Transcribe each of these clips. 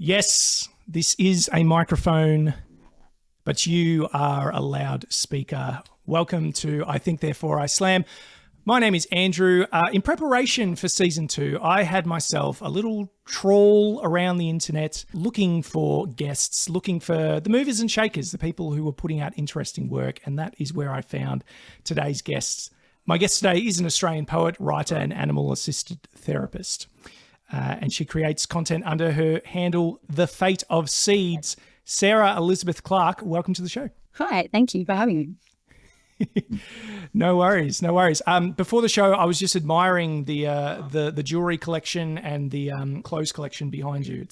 Yes, this is a microphone, but you are a loudspeaker. Welcome to I Think Therefore I Slam. My name is Andrew. In preparation for season 2, I had myself a little trawl around the internet looking for guests, looking for the movers and shakers, the people who were putting out interesting work, and that is where I found today's guests. My guest today is an Australian poet, writer, and animal-assisted therapist. And she creates content under her handle, The Fate of Seeds. Sarah Elizabeth Clark, welcome to the show. Hi, thank you for having me. No worries, no worries. Before the show, I was just admiring the jewelry collection and the clothes collection behind you.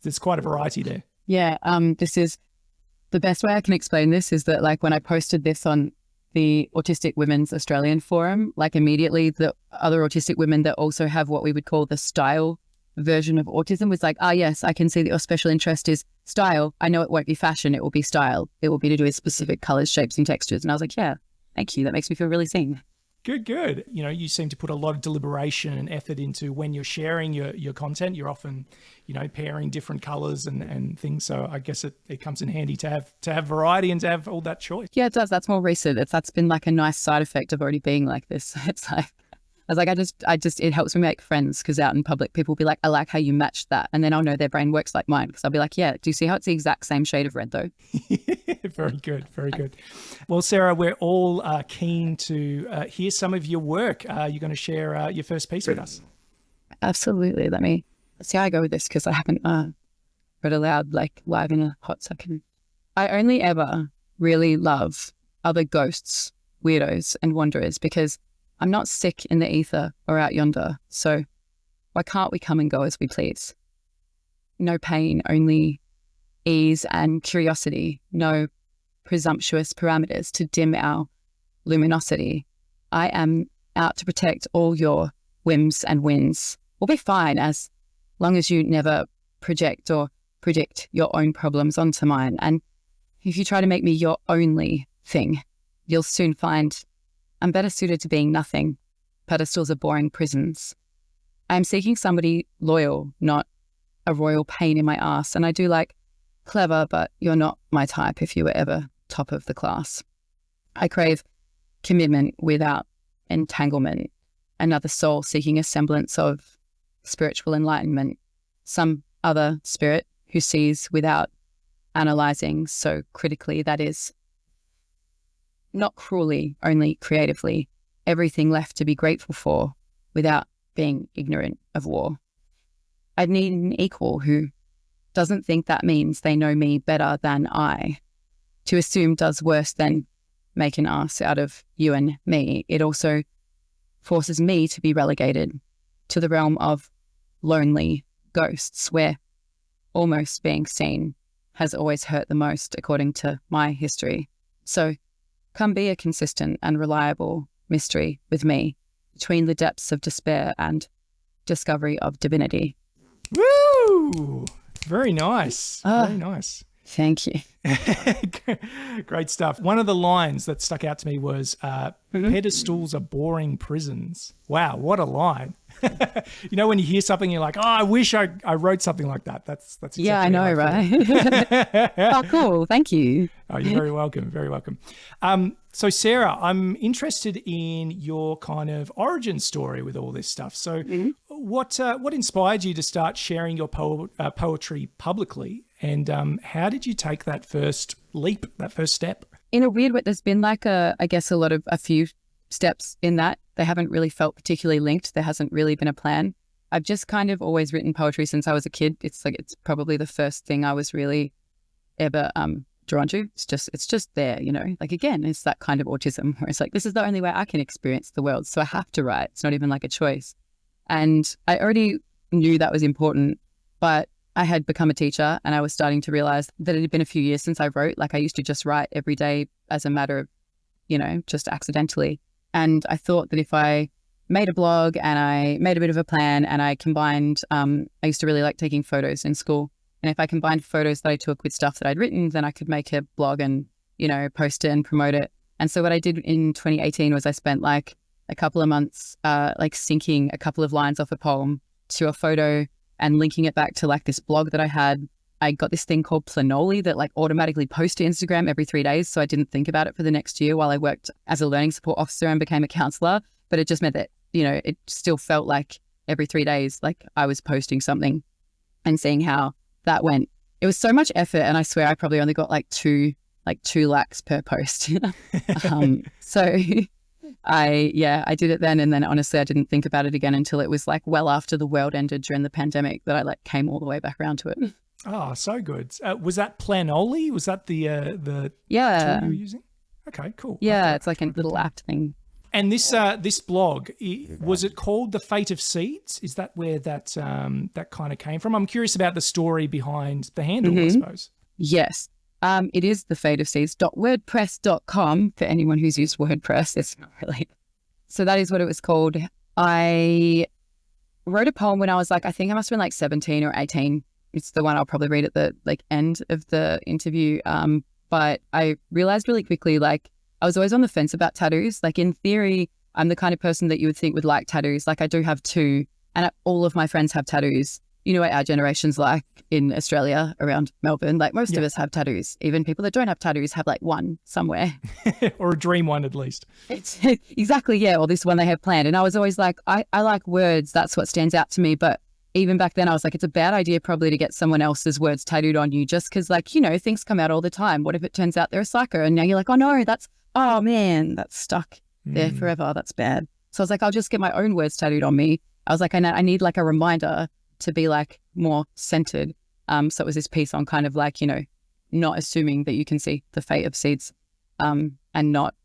There's quite a variety there. Yeah, this is the best way I can explain this is that like when I posted this on the Autistic Women's Australian Forum, like immediately the other autistic women that also have what we would call the style version of autism was like, yes, I can see that your special interest is style. I know it won't be fashion, it will be style. It will be to do with specific colors, shapes and textures. And I was like, yeah, thank you. That makes me feel really seen. Good. You know, you seem to put a lot of deliberation and effort into when you're sharing your content. You're often, pairing different colors and things. So I guess it comes in handy to have variety and to have all that choice. Yeah, it does. That's more recent. That's been like a nice side effect of already being like this. It's like, I was like, it helps me make friends because out in public, people will be like, I like how you matched that. And then I'll know their brain works like mine because I'll be like, yeah, do you see how it's the exact same shade of red though? Very good. Very good. Well, Sarah, we're all keen to hear some of your work. You're going to share your first piece with us. Absolutely. Let's see how I go with this because I haven't read aloud like live in a hot second. I only ever really love other ghosts, weirdos and wanderers because I'm not sick in the ether or out yonder, so why can't we come and go as we please? No pain, only ease and curiosity, no presumptuous parameters to dim our luminosity. I am out to protect all your whims and wins. We'll be fine as long as you never project or predict your own problems onto mine. And if you try to make me your only thing, you'll soon find I'm better suited to being nothing. Pedestals are boring prisons. I'm seeking somebody loyal, not a royal pain in my ass. And I do like clever, but you're not my type if you were ever top of the class. I crave commitment without entanglement. Another soul seeking a semblance of spiritual enlightenment. Some other spirit who sees without analyzing so critically, that is, not cruelly, only creatively, everything left to be grateful for without being ignorant of war. I'd need an equal who doesn't think that means they know me better than I. To assume does worse than make an ass out of you and me. It also forces me to be relegated to the realm of lonely ghosts where almost being seen has always hurt the most according to my history. So come be a consistent and reliable mystery with me between the depths of despair and discovery of divinity. Woo! Very nice. Very nice. Thank you. Great stuff. One of the lines that stuck out to me was, pedestals are boring prisons. Wow, what a line. When you hear something, you're like, I wish I wrote something like that. That's exactly yeah, I know, right? Oh, cool. Thank you. Oh, you're very welcome. Very welcome. So Sarah, I'm interested in your kind of origin story with all this stuff. So what inspired you to start sharing your poetry publicly? And how did you take that first leap, that first step? In a weird way, there's been like a few steps in that. They haven't really felt particularly linked. There hasn't really been a plan. I've just kind of always written poetry since I was a kid. It's probably the first thing I was really ever drawn to. It's just there, like, again, it's that kind of autism where it's like, this is the only way I can experience the world. So I have to write. It's not even like a choice. And I already knew that was important, but I had become a teacher and I was starting to realize that it had been a few years since I wrote. Like I used to just write every day as a matter of, just accidentally. And I thought that if I made a blog and I made a bit of a plan and I combined, I used to really like taking photos in school. And if I combined photos that I took with stuff that I'd written, then I could make a blog and, post it and promote it. And so what I did in 2018 was I spent like a couple of months, syncing a couple of lines off a poem to a photo and linking it back to like this blog that I had. I got this thing called Planoly that like automatically posts to Instagram every 3 days. So I didn't think about it for the next year while I worked as a learning support officer and became a counselor. But it just meant that, it still felt like every 3 days, like I was posting something and seeing how that went. It was so much effort. And I swear I probably only got like two likes per post. So I did it then. And then honestly, I didn't think about it again until it was like well after the world ended during the pandemic that I like came all the way back around to it. Oh, so good. Was that Planoly? Was that the tool you were using? Okay, cool. Yeah, it's like a little app thing. And this blog, was it called The Fate of Seeds? Is that where that kind of came from? I'm curious about the story behind the handle, I suppose. Yes. It is The Fate of Seeds.wordpress.com for anyone who's used WordPress. It's not really. So that is what it was called. I wrote a poem when I was like, I think I must have been like 17 or 18. It's the one I'll probably read at the end of the interview. But I realized really quickly, like I was always on the fence about tattoos. Like in theory, I'm the kind of person that you would think would like tattoos. Like I do have 2 and all of my friends have tattoos. You know what our generation's like in Australia around Melbourne. Like most of us have tattoos. Even people that don't have tattoos have like one somewhere. Or a dream one at least. It's exactly, yeah. Or this one they have planned. And I was always like, I like words. That's what stands out to me. But even back then I was like, it's a bad idea probably to get someone else's words tattooed on you just because like, things come out all the time. What if it turns out they're a psycho? And now you're like, oh man, that's stuck there forever. That's bad. So I was like, I'll just get my own words tattooed on me. I was like, I need like a reminder to be like more centered. So it was this piece on kind of like, not assuming that you can see the fate of seeds and not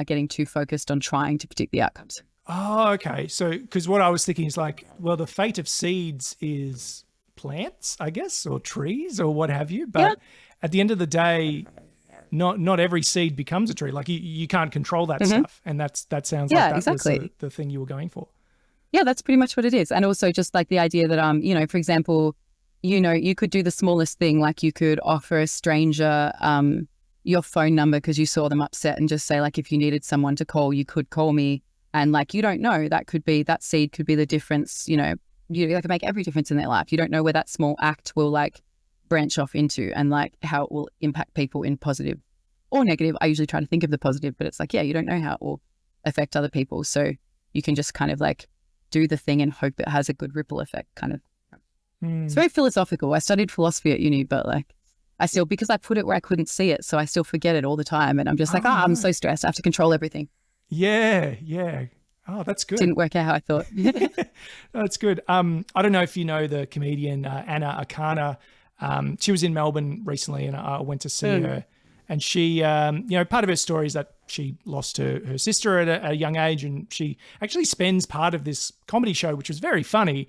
getting too focused on trying to predict the outcomes. Oh, okay. So, because what I was thinking is like, well, the fate of seeds is plants, I guess, or trees or what have you. But at the end of the day, not every seed becomes a tree. Like you can't control that stuff. And that sounds like that exactly. was the thing you were going for. Yeah, that's pretty much what it is. And also just like the idea that, for example, you could do the smallest thing, like you could offer a stranger your phone number because you saw them upset and just say like, if you needed someone to call, you could call me. And like, you don't know, that seed could be the difference, you can make every difference in their life. You don't know where that small act will like branch off into and like how it will impact people in positive or negative. I usually try to think of the positive, but it's like, you don't know how it will affect other people. So you can just kind of like do the thing and hope it has a good ripple effect kind of. It's very philosophical. I studied philosophy at uni, but like I still, because I put it where I couldn't see it, so I still forget it all the time. And I'm just like, I'm so stressed. I have to control everything. Yeah. Oh, that's good. Didn't work out how I thought. That's good. I don't know if you know the comedian Anna Akana. She was in Melbourne recently and I went to see her. And she, part of her story is that she lost her sister at a young age, and she actually spends part of this comedy show, which was very funny,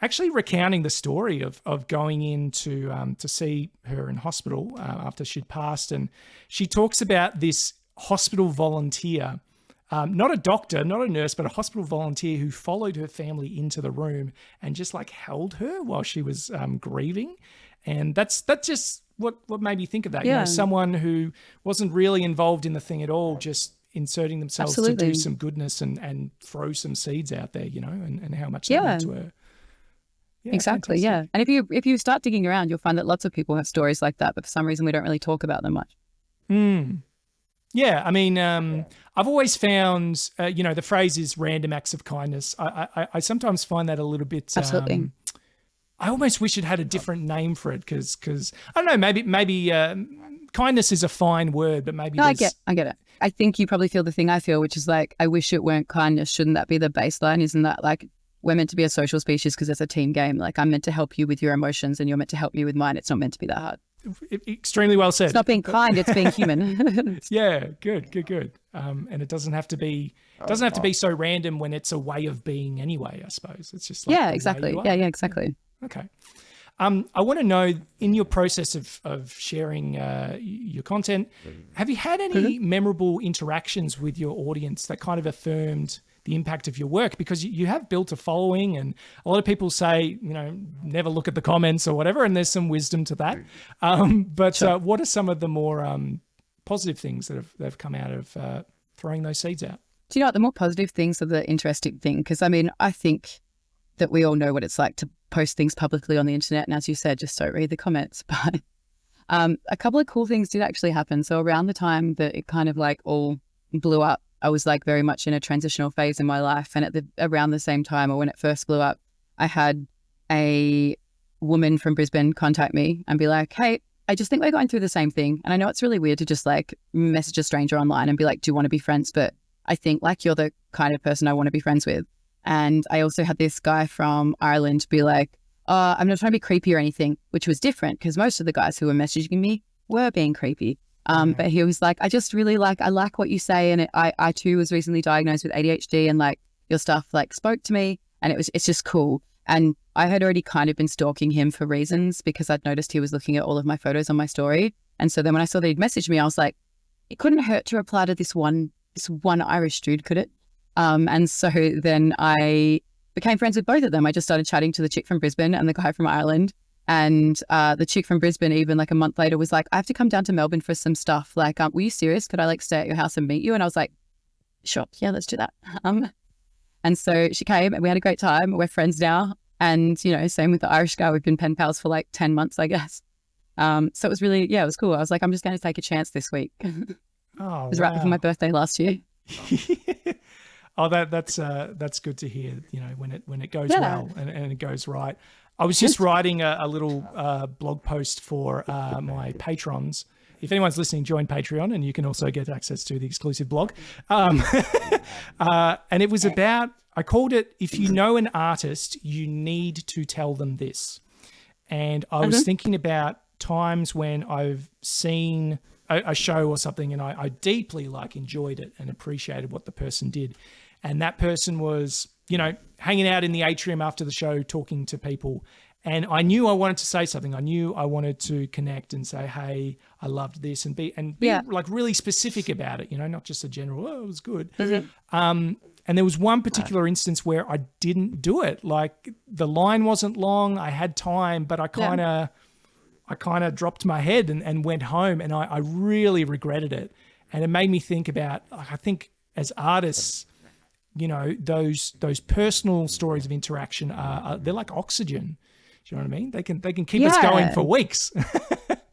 actually recounting the story of going in to see her in hospital after she'd passed. And she talks about this hospital volunteer, not a doctor, not a nurse, but a hospital volunteer who followed her family into the room and just like held her while she was grieving. And that's just what made me think of that. Someone who wasn't really involved in the thing at all, just inserting themselves to do some goodness and throw some seeds out there, and how much that meant to her. Yeah, exactly. fantastic. Yeah. And if you start digging around, you'll find that lots of people have stories like that, but for some reason we don't really talk about them much. Yeah. I mean, I've always found, the phrase is random acts of kindness. I sometimes find that a little bit, Absolutely. I almost wish it had a different name for it because I don't know, maybe kindness is a fine word, but maybe I get it. I think you probably feel the thing I feel, which is like, I wish it weren't kindness. Shouldn't that be the baseline? Isn't that like, we're meant to be a social species because it's a team game. Like I'm meant to help you with your emotions and you're meant to help me with mine. It's not meant to be that hard. Extremely well said. It's not being kind, it's being human. Yeah, good. And it doesn't have to be so random when it's a way of being anyway, I suppose. It's just like exactly. Yeah, exactly. Okay. I want to know, in your process of sharing your content, have you had any memorable interactions with your audience that kind of affirmed the impact of your work? Because you have built a following, and a lot of people say, never look at the comments or whatever, and there's some wisdom to that. But what are some of the more positive things that have come out of throwing those seeds out? Do you know what? The more positive things are the interesting thing, because I mean, I think that we all know what it's like to post things publicly on the internet. And as you said, just don't read the comments. But a couple of cool things did actually happen. So around the time that it kind of like all blew up, I was like very much in a transitional phase in my life. And around the same time, or when it first blew up, I had a woman from Brisbane contact me and be like, hey, I just think we're going through the same thing. And I know it's really weird to just like message a stranger online and be like, do you want to be friends? But I think like you're the kind of person I want to be friends with. And I also had this guy from Ireland be like, I'm not trying to be creepy or anything, which was different because most of the guys who were messaging me were being creepy. But he was like, I just really I like what you say. And I too was recently diagnosed with ADHD, and like your stuff like spoke to me, and it's just cool. And I had already kind of been stalking him for reasons because I'd noticed he was looking at all of my photos on my story. And so then when I saw that he'd messaged me, I was like, it couldn't hurt to reply to this one Irish dude, could it? And so then I became friends with both of them. I just started chatting to the chick from Brisbane and the guy from Ireland. And the chick from Brisbane, even like a month later, was like, I have to come down to Melbourne for some stuff. Like, were you serious? Could I like stay at your house and meet you? And I was like, sure, yeah, let's do that. And so she came and we had a great time. We're friends now. And, you know, same with the Irish guy. We've been pen pals for like 10 months, I guess. So it was really, yeah, it was cool. I was like, I'm just going to take a chance this week. Oh, it was right before my birthday last year. Oh, that's good to hear, you know, when it goes well and it goes right. I was just writing a little blog post for my patrons. If anyone's listening, join Patreon and you can also get access to the exclusive blog. And it was about, I called it, if you know an artist, you need to tell them this. And I was thinking about times when I've seen a show or something and I deeply like enjoyed it and appreciated what the person did. And that person was, you know, hanging out in the atrium after the show, talking to people. And I knew I wanted to say something. I knew I wanted to connect and say, hey, I loved this, and be like really specific about it, you know, not just a general, oh, it was good. And there was one particular instance where I didn't do it. Like the line wasn't long. I had time, but I kind of dropped my head and went home, and I really regretted it. And it made me think about, I think as artists, you know, those personal stories of interaction they're like oxygen. Do you know what I mean? They can keep us going for weeks.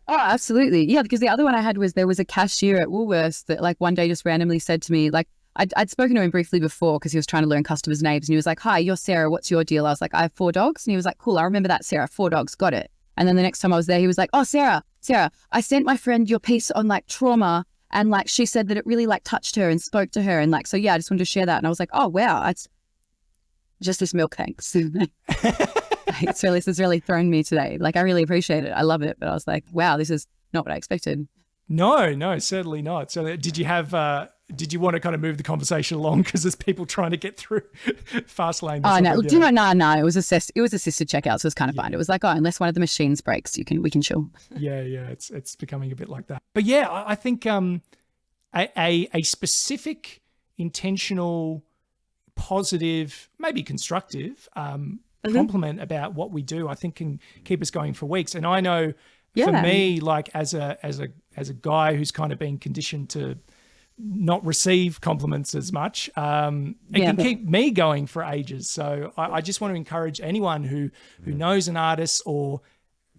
Oh, absolutely. Yeah, because the other one I had was there was a cashier at Woolworths that like one day just randomly said to me, like I'd spoken to him briefly before because he was trying to learn customers' names, and he was like, hi, you're Sarah. What's your deal? I was like, I have 4 dogs. And he was like, cool, I remember that, Sarah. 4 dogs. Got it. And then the next time I was there, he was like, oh, Sarah, I sent my friend your piece on like trauma. And like, she said that it really like touched her and spoke to her. And like, so yeah, I just wanted to share that. And I was like, oh, wow, it's just this milk, thanks. This has really thrown me today. Like, I really appreciate it. I love it. But I was like, wow, this is not what I expected. No, certainly not. So did you want to kind of move the conversation along because there's people trying to get through fast lane? Oh, no. No. It was assisted checkout. So it was kind of fine. It was like, oh, unless one of the machines breaks, we can chill. Yeah. It's becoming a bit like that. But yeah, I think a specific, intentional, positive, maybe constructive compliment about what we do, I think can keep us going for weeks. And I know for me, like as a guy who's kind of been conditioned to not receive compliments as much, it can keep me going for ages. So I just want to encourage anyone who knows an artist or,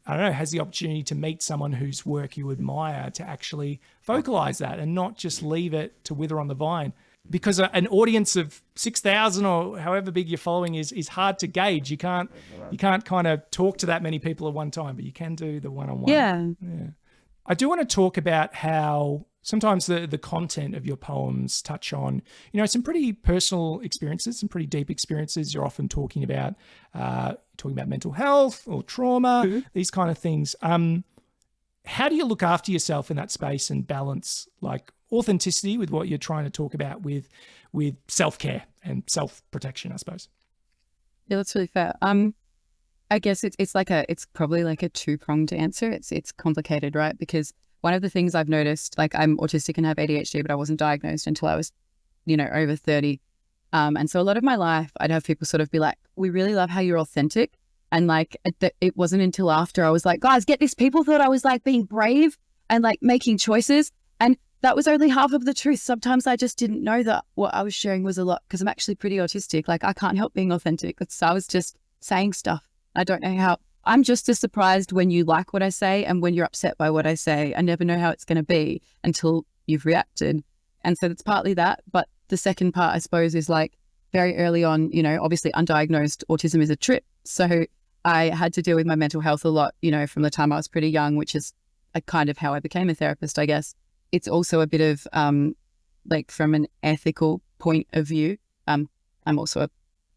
I don't know, has the opportunity to meet someone whose work you admire to actually vocalize that and not just leave it to wither on the vine. Because an audience of 6,000 or however big your following is hard to gauge. You can't kind of talk to that many people at one time, but you can do the one-on-one. Yeah. I do want to talk about how sometimes the content of your poems touch on, you know, some pretty personal experiences, some pretty deep experiences. You're often talking about mental health or trauma, these kind of things. How do you look after yourself in that space and balance like authenticity with what you're trying to talk about with self-care and self-protection, I suppose? Yeah, that's really fair. I guess it's probably like a 2-pronged answer. It's complicated, right? Because one of the things I've noticed, like I'm autistic and have ADHD, but I wasn't diagnosed until I was, you know, over 30. And so a lot of my life, I'd have people sort of be like, we really love how you're authentic. And like, it wasn't until after I was like, guys, get this. People thought I was like being brave and like making choices. And that was only half of the truth. Sometimes I just didn't know that what I was sharing was a lot because I'm actually pretty autistic. Like I can't help being authentic. So I was just saying stuff I don't know how. I'm just as surprised when you like what I say and when you're upset by what I say. I never know how it's going to be until you've reacted. And so it's partly that. But the second part, I suppose, is like very early on, you know, obviously undiagnosed autism is a trip. So I had to deal with my mental health a lot, you know, from the time I was pretty young, which is a kind of how I became a therapist, I guess. It's also a bit of like from an ethical point of view. I'm also a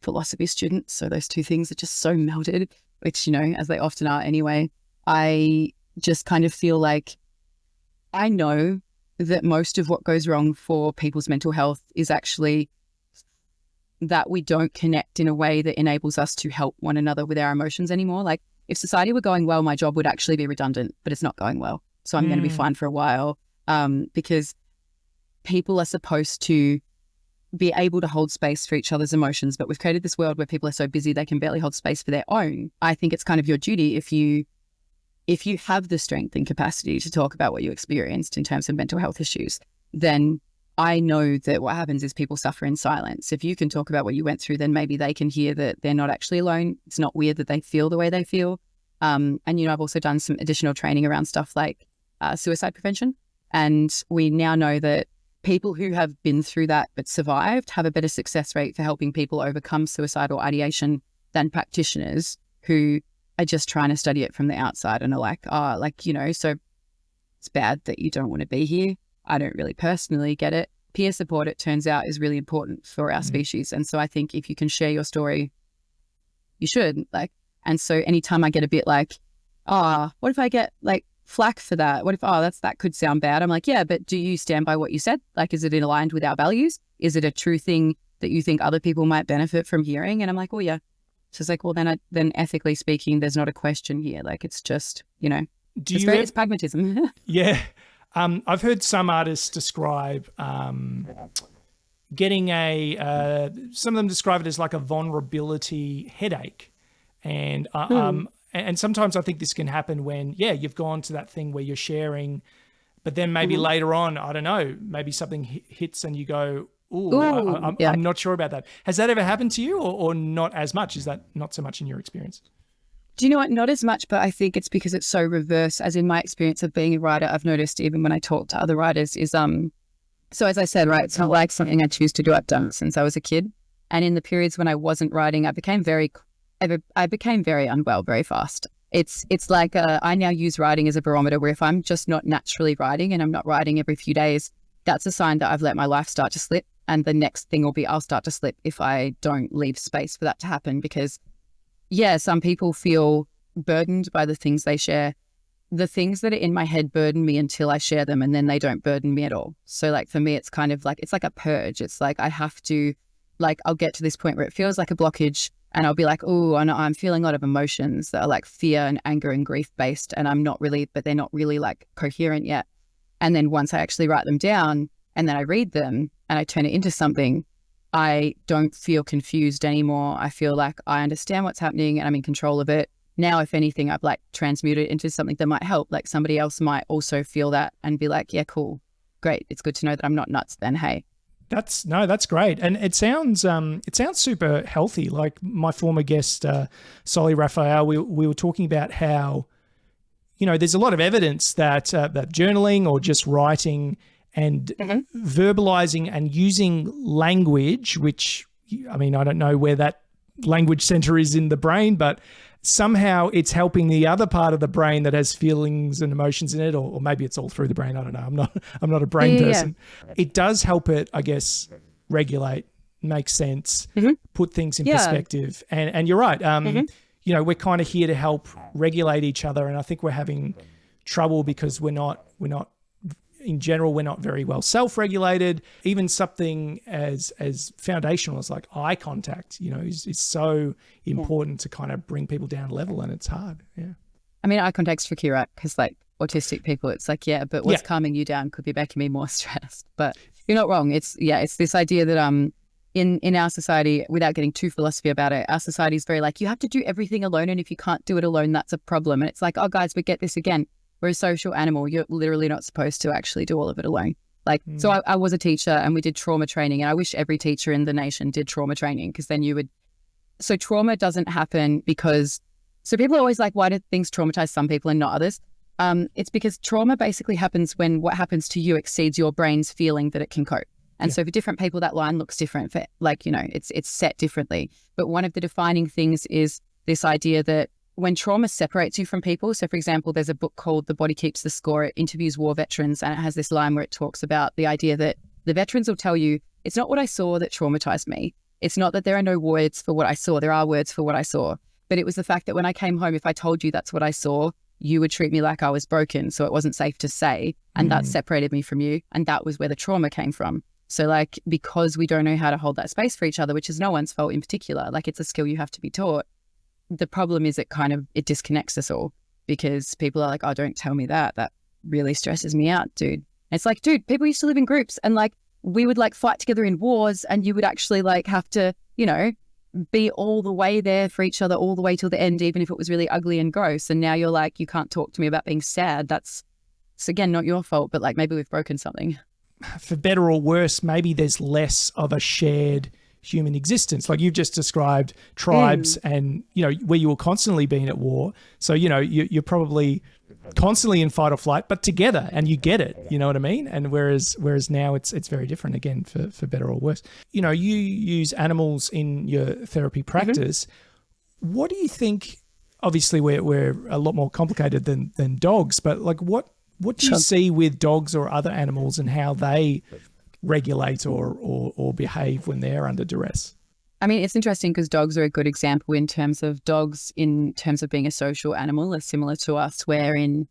philosophy student. So those two things are just so melded, which, you know, as they often are anyway. I just kind of feel like I know that most of what goes wrong for people's mental health is actually that we don't connect in a way that enables us to help one another with our emotions anymore. Like if society were going well, my job would actually be redundant, but it's not going well. So I'm going to be fine for a while because people are supposed to be able to hold space for each other's emotions. But we've created this world where people are so busy they can barely hold space for their own. I think it's kind of your duty if you have the strength and capacity to talk about what you experienced in terms of mental health issues, then I know that what happens is people suffer in silence. If you can talk about what you went through, then maybe they can hear that they're not actually alone. It's not weird that they feel the way they feel. And, you know, I've also done some additional training around stuff like suicide prevention. And we now know that people who have been through that but survived have a better success rate for helping people overcome suicidal ideation than practitioners who are just trying to study it from the outside and are like, you know, so it's bad that you don't want to be here. I don't really personally get it. Peer support, it turns out, is really important for our species. And so I think if you can share your story, you should. Like, and so anytime I get a bit like, what if I get like flack for that? What if, that could sound bad. I'm like, yeah, but do you stand by what you said? Like, is it aligned with our values? Is it a true thing that you think other people might benefit from hearing? And I'm like, well, yeah. So it's like, well, then ethically speaking, there's not a question here. Like, it's just, you know, it's pragmatism. Yeah. I've heard some artists describe getting some of them describe it as like a vulnerability headache. And sometimes I think this can happen when, you've gone to that thing where you're sharing, but then maybe later on, I don't know, maybe something hits and you go, I'm not sure about that. Has that ever happened to you or not as much? Is that not so much in your experience? Do you know what? Not as much, but I think it's because it's so reverse. As in my experience of being a writer, I've noticed even when I talk to other writers is, so as I said, right, it's not like something I choose to do. I've done since I was a kid. And in the periods when I wasn't writing, I became very unwell very fast. It's like I now use writing as a barometer where if I'm just not naturally writing and I'm not writing every few days, that's a sign that I've let my life start to slip. And the next thing will be I'll start to slip if I don't leave space for that to happen because some people feel burdened by the things they share. The things that are in my head burden me until I share them and then they don't burden me at all. So like for me, it's kind of like, it's like a purge. It's like I have to, like I'll get to this point where it feels like a blockage and I'll be like, I'm feeling a lot of emotions that are like fear and anger and grief based and but they're not really like coherent yet. And then once I actually write them down and then I read them and I turn it into something, I don't feel confused anymore. I feel like I understand what's happening and I'm in control of it. Now, if anything, I've like transmuted it into something that might help. Like somebody else might also feel that and be like, yeah, cool, great. It's good to know that I'm not nuts then. Hey. That's great. And it sounds super healthy. Like my former guest, Solly Raphael, we were talking about how, you know, there's a lot of evidence that journaling or just writing and verbalizing and using language, which, I mean, I don't know where that language center is in the brain, but somehow it's helping the other part of the brain that has feelings and emotions in it, or maybe it's all through the brain. I don't know. I'm not a brain person. Yeah. It does help it, I guess, regulate, make sense, put things in perspective. And you're right. You know, we're kind of here to help regulate each other. And I think we're having trouble because we're not in general, we're not very well self-regulated. Even something as foundational as like eye contact, you know, is so important to kind of bring people down a level, and it's hard. Yeah. I mean, eye contact's tricky, right? Because like autistic people, it's like, but what's calming you down could be making me more stressed. But you're not wrong. It's this idea that in our society, without getting too philosophy about it, our society is very like, you have to do everything alone, and if you can't do it alone, that's a problem. And it's like, oh guys, we get this again. We're a social animal. You're literally not supposed to actually do all of it alone. Like, so I was a teacher and we did trauma training, and I wish every teacher in the nation did trauma training, because then so trauma doesn't happen because So people are always like, why do things traumatize some people and not others? It's because trauma basically happens when what happens to you exceeds your brain's feeling that it can cope. And so for different people, that line looks different. For like, it's set differently. But one of the defining things is this idea that when trauma separates you from people, so for example, there's a book called The Body Keeps the Score. It interviews war veterans, and it has this line where it talks about the idea that the veterans will tell you, it's not what I saw that traumatized me. It's not that there are no words for what I saw. There are words for what I saw. But it was the fact that when I came home, if I told you that's what I saw, you would treat me like I was broken. So it wasn't safe to say. And that separated me from you. And that was where the trauma came from. So like, because we don't know how to hold that space for each other, which is no one's fault in particular, like it's a skill you have to be taught. The problem is it disconnects us all, because people are like, oh, don't tell me that. That really stresses me out, dude. And it's like, dude, people used to live in groups, and like we would like fight together in wars, and you would actually like have to, be all the way there for each other all the way till the end, even if it was really ugly and gross. And now you're like, you can't talk to me about being sad. It's again, not your fault, but like maybe we've broken something. For better or worse, maybe there's less of a shared human existence. Like you've just described tribes and, where you were constantly being at war. So, you're probably constantly in fight or flight, but together, and you get it, you know what I mean? And whereas now it's very different, again, for better or worse. You use animals in your therapy practice. What do you think, obviously we're a lot more complicated than dogs, but like what do you see with dogs or other animals and how they regulate or behave when they're under duress? I mean, it's interesting because dogs are a good example in terms of being a social animal, are similar to us, wherein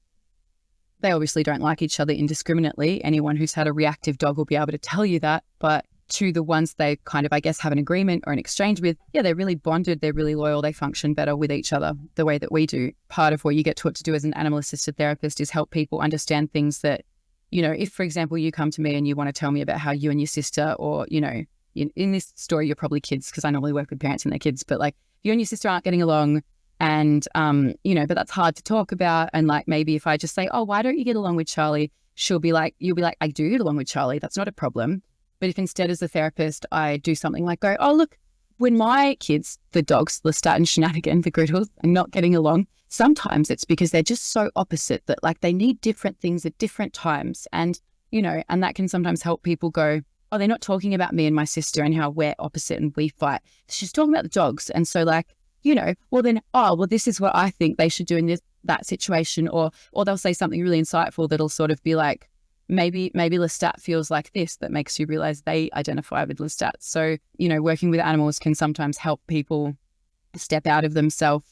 they obviously don't like each other indiscriminately. Anyone who's had a reactive dog will be able to tell you that. But to the ones they kind of, I guess, have an agreement or an exchange with, they're really bonded, they're really loyal, they function better with each other the way that we do. Part of what you get taught to do as an animal-assisted therapist is help people understand things that, if, for example, you come to me and you want to tell me about how you and your sister or, in this story, you're probably kids, because I normally work with parents and their kids, but like you and your sister aren't getting along and, but that's hard to talk about. And like, maybe if I just say, oh, why don't you get along with Charlie? You'll be like, I do get along with Charlie. That's not a problem. But if instead as a therapist, I do something like go, oh, look, when my kids, the dogs, Lestat and Shenanigan, the Griddles, are not getting along, sometimes it's because they're just so opposite that like they need different things at different times. And, and that can sometimes help people go, oh, they're not talking about me and my sister and how we're opposite and we fight. She's talking about the dogs. And so like, this is what I think they should do in that situation. Or they'll say something really insightful that'll sort of be like, maybe Lestat feels like this, that makes you realize they identify with Lestat. So, working with animals can sometimes help people step out of themselves.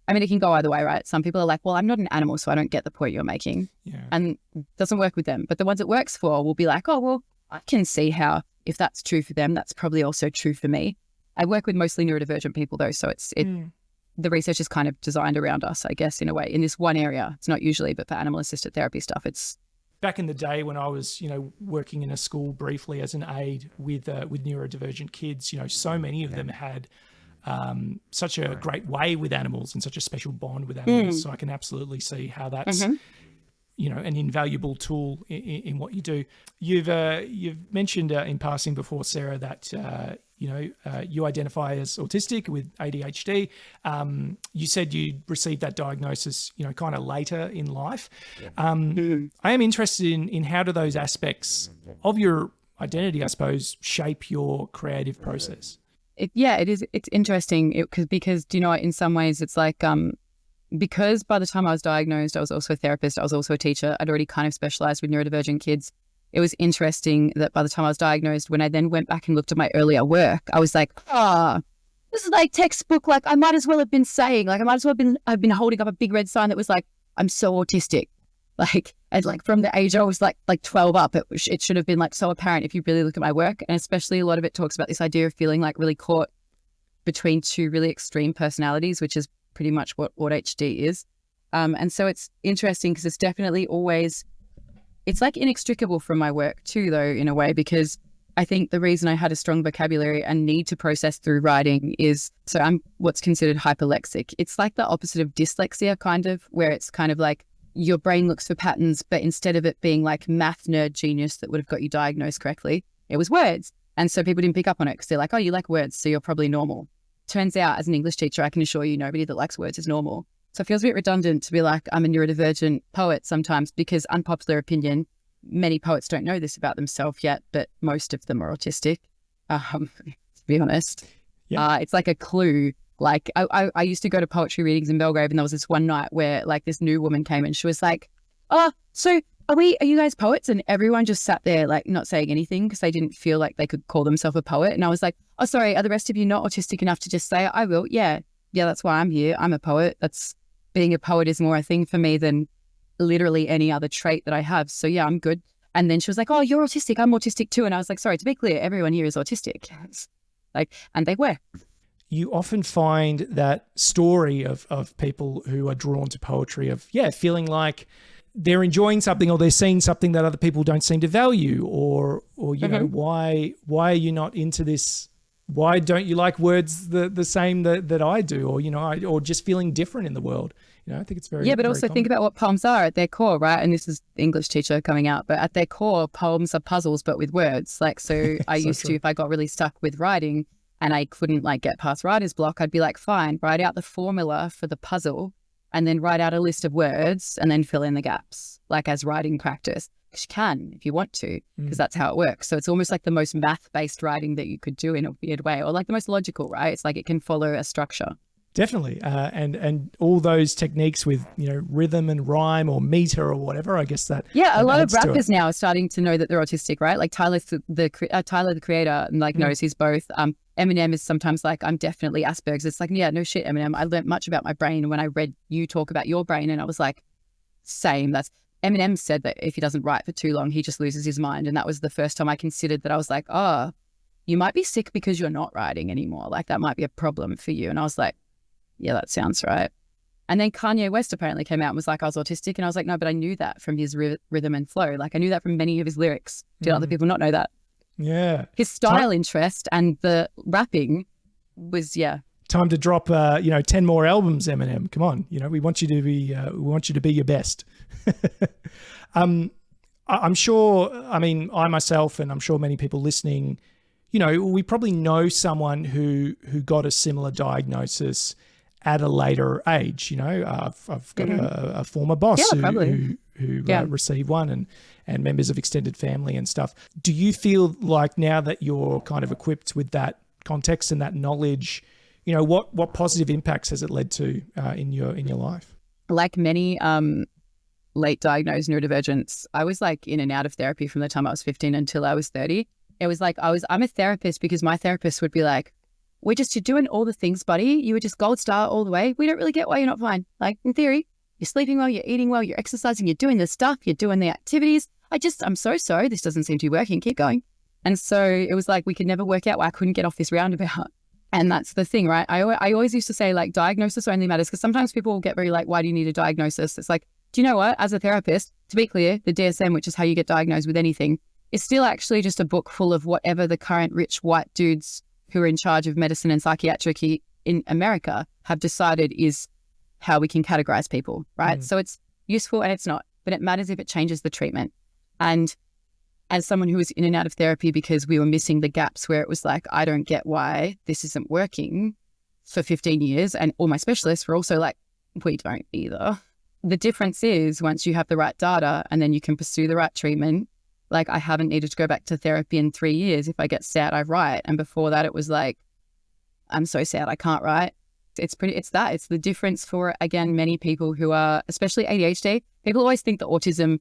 I mean, it can go either way, right? Some people are like, well, I'm not an animal, so I don't get the point you're making. Yeah. And it doesn't work with them. But the ones it works for will be like, oh, well, I can see how if that's true for them, that's probably also true for me. I work with mostly neurodivergent people though. So the research is kind of designed around us, I guess, in a way, in this one area. It's not usually, but for animal assisted therapy stuff, it's. Back in the day when I was, working in a school briefly as an aide with neurodivergent kids, so many of them had such a great way with animals and such a special bond with animals. So I can absolutely see how that's, an invaluable tool in what you do. You've mentioned in passing before, Sarah, that, you identify as autistic with ADHD. You said you received that diagnosis, kind of later in life. I am interested in how do those aspects of your identity, I suppose, shape your creative process? It is. It's interesting because in some ways it's like, because by the time I was diagnosed, I was also a therapist. I was also a teacher. I'd already kind of specialized with neurodivergent kids. It was interesting that by the time I was diagnosed, when I then went back and looked at my earlier work, I was like, this is like textbook. Like I might as well have been saying, like I might as well have been holding up a big red sign that was like, I'm so autistic. Like, and like from the age I was like 12 up, it should have been like so apparent if you really look at my work. And especially a lot of it talks about this idea of feeling like really caught between two really extreme personalities, which is pretty much what ADHD is. And so it's interesting because it's definitely always, it's like inextricable from my work too, though, in a way, because I think the reason I had a strong vocabulary and need to process through writing is, so I'm what's considered hyperlexic. It's like the opposite of dyslexia, kind of, where it's kind of like your brain looks for patterns, but instead of it being like math nerd genius that would have got you diagnosed correctly, it was words. And so people didn't pick up on it because they're like, oh, you like words, so you're probably normal. Turns out as an English teacher, I can assure you nobody that likes words is normal. So it feels a bit redundant to be like, I'm a neurodivergent poet sometimes, because unpopular opinion, many poets don't know this about themselves yet, but most of them are autistic, to be honest. Yeah. It's like a clue. Like I used to go to poetry readings in Belgrave, and there was this one night where like this new woman came and she was like, oh, so are you guys poets? And everyone just sat there like not saying anything because they didn't feel like they could call themselves a poet. And I was like, oh, sorry, are the rest of you not autistic enough to just say, I will? Yeah, that's why I'm here. I'm a poet. Being a poet is more a thing for me than literally any other trait that I have. So yeah, I'm good. And then she was like, oh, you're autistic. I'm autistic too. And I was like, sorry, to be clear, everyone here is autistic. Like, and they were. You often find that story of people who are drawn to poetry of, feeling like they're enjoying something or they're seeing something that other people don't seem to value, or you know, why are you not into this? Why don't you like words the same that I do, or, you know, or just feeling different in the world? You know, I think it's very, but also think about what poems are at their core, right? And this is the English teacher coming out, but at their core, poems are puzzles, but with words. Like, so I used to, if I got really stuck with writing and I couldn't like get past writer's block, I'd be like, fine, write out the formula for the puzzle and then write out a list of words and then fill in the gaps, like as writing practice. Because you can, if you want to, because that's how it works. So it's almost like the most math-based writing that you could do in a weird way, or like the most logical, right? It's like it can follow a structure. Definitely. And all those techniques with, you know, rhythm and rhyme or meter or whatever, I guess that. Yeah, a lot of rappers now are starting to know that they're autistic, right? Like Tyler, the creator, like knows he's both. Eminem is sometimes like, I'm definitely Asperger's. It's like, yeah, no shit, Eminem. I learned much about my brain when I read you talk about your brain, and I was like, same. Eminem said that if he doesn't write for too long, he just loses his mind. And that was the first time I considered that. I was like, oh, you might be sick because you're not writing anymore. Like that might be a problem for you. And I was like, yeah, that sounds right. And then Kanye West apparently came out and was like, I was autistic. And I was like, no, but I knew that from his rhythm and flow. Like I knew that from many of his lyrics. Did other people not know that? Yeah. His style interest and the rapping was, Time to drop, 10 more albums, Eminem. Come on. You know, we want you to be your best. I'm sure, I mean, I myself, and I'm sure many people listening, you know, we probably know someone who got a similar diagnosis at a later age. You know, I've got a former boss who received one, and members of extended family and stuff. Do you feel like now that you're kind of equipped with that context and that knowledge, you know, what positive impacts has it led to in your life? Like many late diagnosed neurodivergents, I was like in and out of therapy from the time I was 15 until I was 30. It was like I'm a therapist because my therapist would be like, you're doing all the things, buddy. You were just gold star all the way. We don't really get why you're not fine. Like in theory, you're sleeping well, you're eating well, you're exercising, you're doing the stuff, you're doing the activities. I'm so sorry. This doesn't seem to be working. Keep going. And so it was like, we could never work out why I couldn't get off this roundabout. And that's the thing, right? I always used to say like diagnosis only matters, because sometimes people will get very like, why do you need a diagnosis? It's like, do you know what? As a therapist, to be clear, the DSM, which is how you get diagnosed with anything, is still actually just a book full of whatever the current rich white dudes who are in charge of medicine and psychiatry in America have decided is how we can categorize people, right? So it's useful and it's not, but it matters if it changes the treatment. And as someone who was in and out of therapy because we were missing the gaps where it was like, I don't get why this isn't working for 15 years. And all my specialists were also like, we don't either. The difference is once you have the right data and then you can pursue the right treatment, like I haven't needed to go back to therapy in 3 years. If I get sad, I write. And before that, it was like, I'm so sad, I can't write. It's the difference for, again, many people who are, especially ADHD. People always think that autism,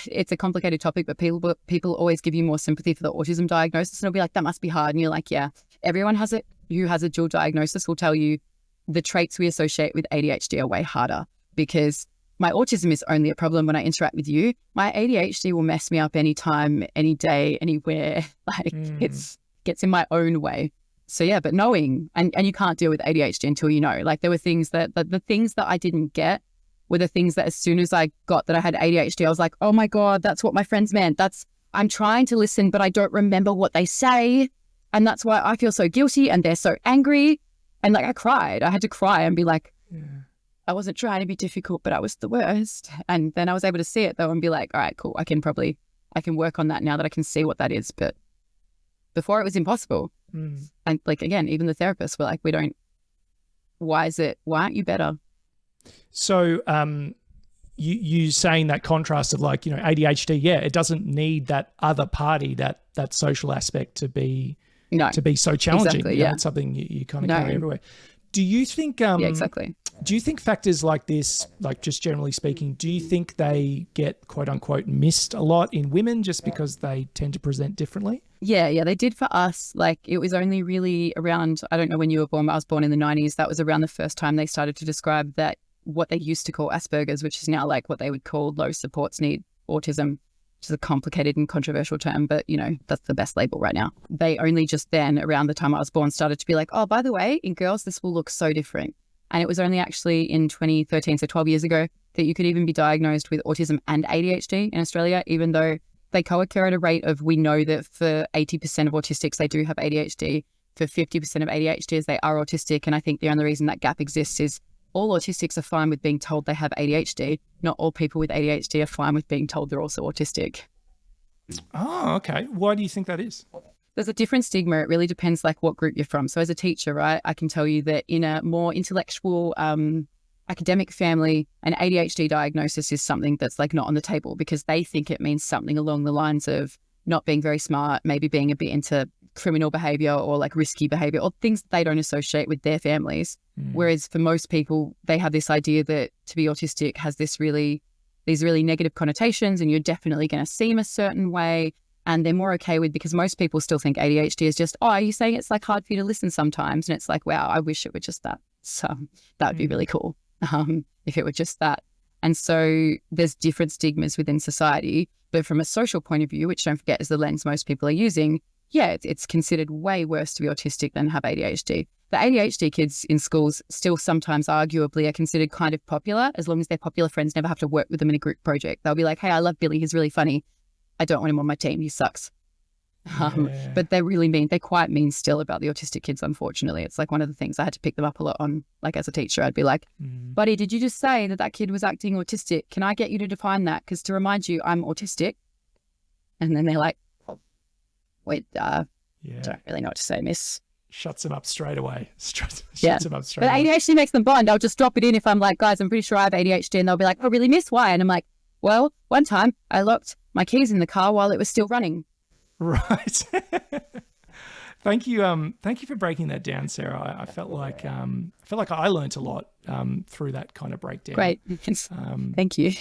it's a complicated topic, but people always give you more sympathy for the autism diagnosis. And it'll be like, that must be hard. And you're like, yeah, everyone has it who has a dual diagnosis will tell you the traits we associate with ADHD are way harder, because my autism is only a problem when I interact with you. My ADHD will mess me up anytime, any day, anywhere. Like gets in my own way. So yeah, but knowing, and you can't deal with ADHD until you know. Like there were things that the things that I didn't get were the things that as soon as I got that I had ADHD, I was like, oh my God, that's what my friends meant. I'm trying to listen, but I don't remember what they say. And that's why I feel so guilty and they're so angry. And like I cried. I had to cry and be like, I wasn't trying to be difficult, but I was the worst. And then I was able to see it though and be like, all right, cool. I can work on that now that I can see what that is. But before it was impossible. And like, again, even the therapists were like, why aren't you better? So you saying that contrast of like, ADHD, yeah, it doesn't need that other party, that social aspect to be so challenging. Exactly, yeah. It's something you kind of No. carry everywhere. Do you think Yeah, exactly. do you think factors like this, like just generally speaking, do you think they get quote unquote missed a lot in women just because they tend to present differently? Yeah, they did for us. Like, it was only really around, I don't know when you were born, but I was born in the 90s. That was around the first time they started to describe that, what they used to call Asperger's, which is now like what they would call low supports need autism, which is a complicated and controversial term, but that's the best label right now. They only just then, around the time I was born, started to be like, oh, by the way, in girls, this will look so different. And it was only actually in 2013, so 12 years ago, that you could even be diagnosed with autism and ADHD in Australia, even though they co-occur at a rate of, we know that for 80% of autistics, they do have ADHD. For 50% of ADHDs, they are autistic. And I think the only reason that gap exists is all autistics are fine with being told they have ADHD. Not all people with ADHD are fine with being told they're also autistic. Oh, okay. Why do you think that is? There's a different stigma. It really depends like what group you're from. So as a teacher, right, I can tell you that in a more intellectual academic family, an ADHD diagnosis is something that's like not on the table, because they think it means something along the lines of not being very smart, maybe being a bit into criminal behavior or like risky behavior, or things they don't associate with their families. Whereas for most people, they have this idea that to be autistic has these really negative connotations, and you're definitely going to seem a certain way. And they're more okay with, because most people still think ADHD is just, oh, are you saying it's like hard for you to listen sometimes? And it's like, wow, I wish it were just that. So that would be really cool if it were just that. And so there's different stigmas within society, but from a social point of view, which don't forget is the lens most people are using, yeah, it's considered way worse to be autistic than have ADHD. The ADHD kids in schools still sometimes arguably are considered kind of popular, as long as their popular friends never have to work with them in a group project. They'll be like, hey, I love Billy, he's really funny. I don't want him on my team, he sucks. But they're quite mean still about the autistic kids, unfortunately. It's like one of the things I had to pick them up a lot on. Like as a teacher, I'd be like, buddy, did you just say that kid was acting autistic? Can I get you to define that? Because to remind you, I'm autistic. And then they're like, wait, don't really know what to say, miss. Shuts them up straight away. Them up straight but away. ADHD makes them bond. I'll just drop it in if I'm like, guys, I'm pretty sure I have ADHD. And they'll be like, oh, really, miss? Why? And I'm like, well, one time I locked my keys in the car while it was still running. Right. Thank you for breaking that down, Sarah. I felt like I learned a lot through that kind of breakdown. Great. Thank you.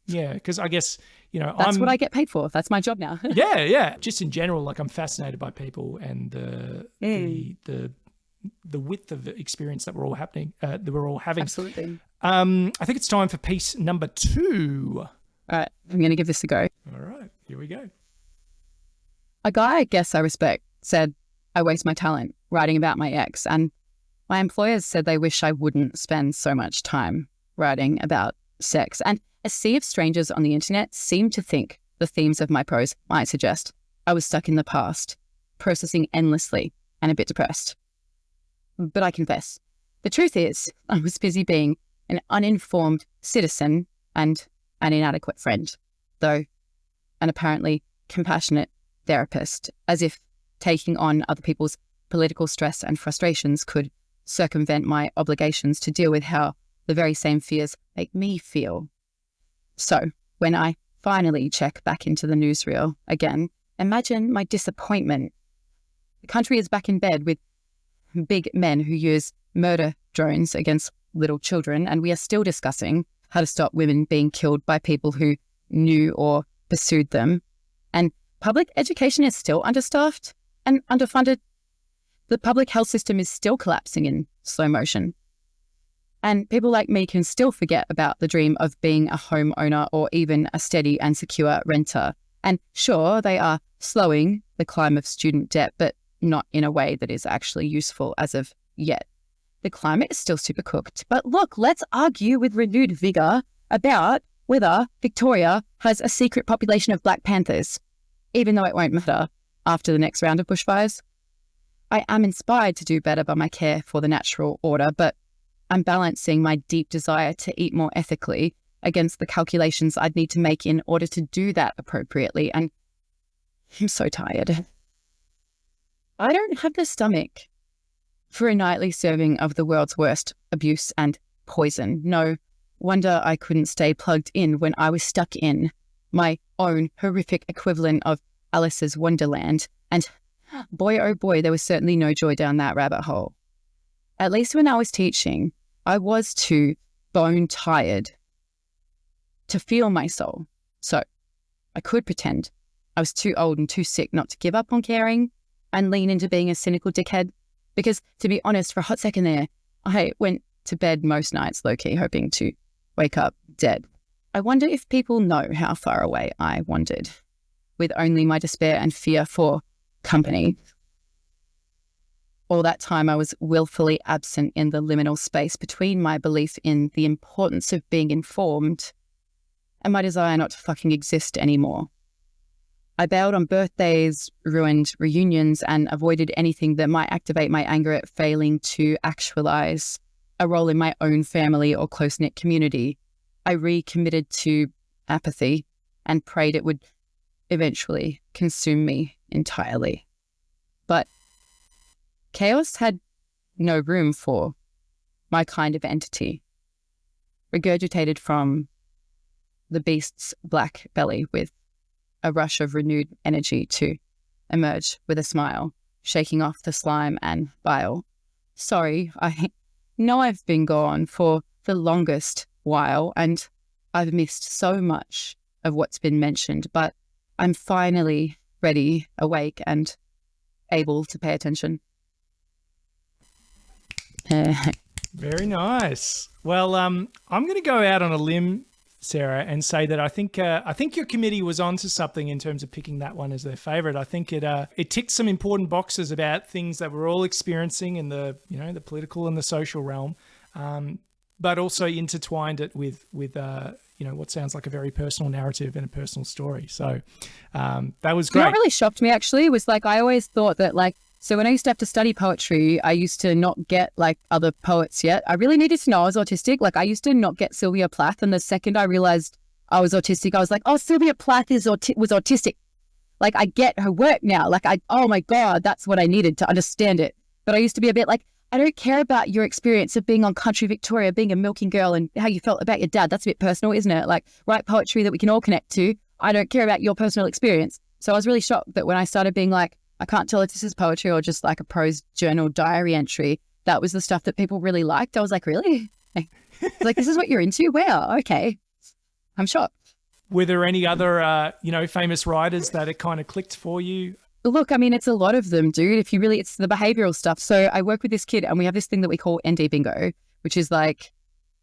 Yeah, because I guess that's what I get paid for. That's my job now. Yeah. Just in general, like I'm fascinated by people and the width of experience that we're all having. Absolutely. I think it's time for piece number 2. All right, I'm going to give this a go. All right, here we go. A guy I guess I respect said, I waste my talent writing about my ex, and my employers said they wish I wouldn't spend so much time writing about sex. And a sea of strangers on the internet seemed to think the themes of my prose might suggest I was stuck in the past, processing endlessly and a bit depressed. But I confess, the truth is I was busy being an uninformed citizen and an inadequate friend, though an apparently compassionate therapist, as if taking on other people's political stress and frustrations could circumvent my obligations to deal with how the very same fears make me feel. So when I finally check back into the newsreel again, imagine my disappointment. The country is back in bed with big men who use murder drones against little children, and we are still discussing how to stop women being killed by people who knew or pursued them. And public education is still understaffed and underfunded. The public health system is still collapsing in slow motion. And people like me can still forget about the dream of being a homeowner or even a steady and secure renter. And sure, they are slowing the climb of student debt, but not in a way that is actually useful as of yet. The climate is still super cooked. But look, let's argue with renewed vigour about whether Victoria has a secret population of Black Panthers, even though it won't matter after the next round of bushfires. I am inspired to do better by my care for the natural order, but I'm balancing my deep desire to eat more ethically against the calculations I'd need to make in order to do that appropriately. And I'm so tired. I don't have the stomach for a nightly serving of the world's worst abuse and poison. No wonder I couldn't stay plugged in when I was stuck in my own horrific equivalent of Alice's Wonderland. And boy, oh boy, there was certainly no joy down that rabbit hole. At least when I was teaching, I was too bone tired to feel my soul. So I could pretend I was too old and too sick not to give up on caring and lean into being a cynical dickhead. Because to be honest, for a hot second there, I went to bed most nights low-key hoping to wake up dead. I wonder if people know how far away I wandered, with only my despair and fear for company. All that time I was willfully absent in the liminal space between my belief in the importance of being informed and my desire not to fucking exist anymore. I bailed on birthdays, ruined reunions, and avoided anything that might activate my anger at failing to actualize a role in my own family or close-knit community. I recommitted to apathy and prayed it would eventually consume me entirely. But chaos had no room for my kind of entity, regurgitated from the beast's black belly with a rush of renewed energy to emerge with a smile, shaking off the slime and bile. Sorry, I know I've been gone for the longest while and I've missed so much of what's been mentioned, but I'm finally ready, awake, and able to pay attention. Very nice. Well, I'm going to go out on a limb, Sarah, and say that I think your committee was onto something in terms of picking that one as their favourite. I think it ticked some important boxes about things that we're all experiencing in the the political and the social realm, but also intertwined it with what sounds like a very personal narrative and a personal story. So that was great. What really shocked me actually was I always thought that so when I used to have to study poetry, I used to not get other poets yet. I really needed to know I was autistic. I used to not get Sylvia Plath. And the second I realized I was autistic, I was like, oh, Sylvia Plath was autistic. I get her work now. Oh my God, that's what I needed to understand it. But I used to be a bit I don't care about your experience of being on country Victoria, being a milking girl and how you felt about your dad. That's a bit personal, isn't it? Write poetry that we can all connect to. I don't care about your personal experience. So I was really shocked that when I started being I can't tell if this is poetry or just a prose journal diary entry, that was the stuff that people really liked. I was really? This is what you're into? Wow, okay. I'm shocked. Were there any other, famous writers that it kind of clicked for you? Look, I mean, it's a lot of them, dude. It's the behavioral stuff. So I work with this kid and we have this thing that we call ND bingo, which is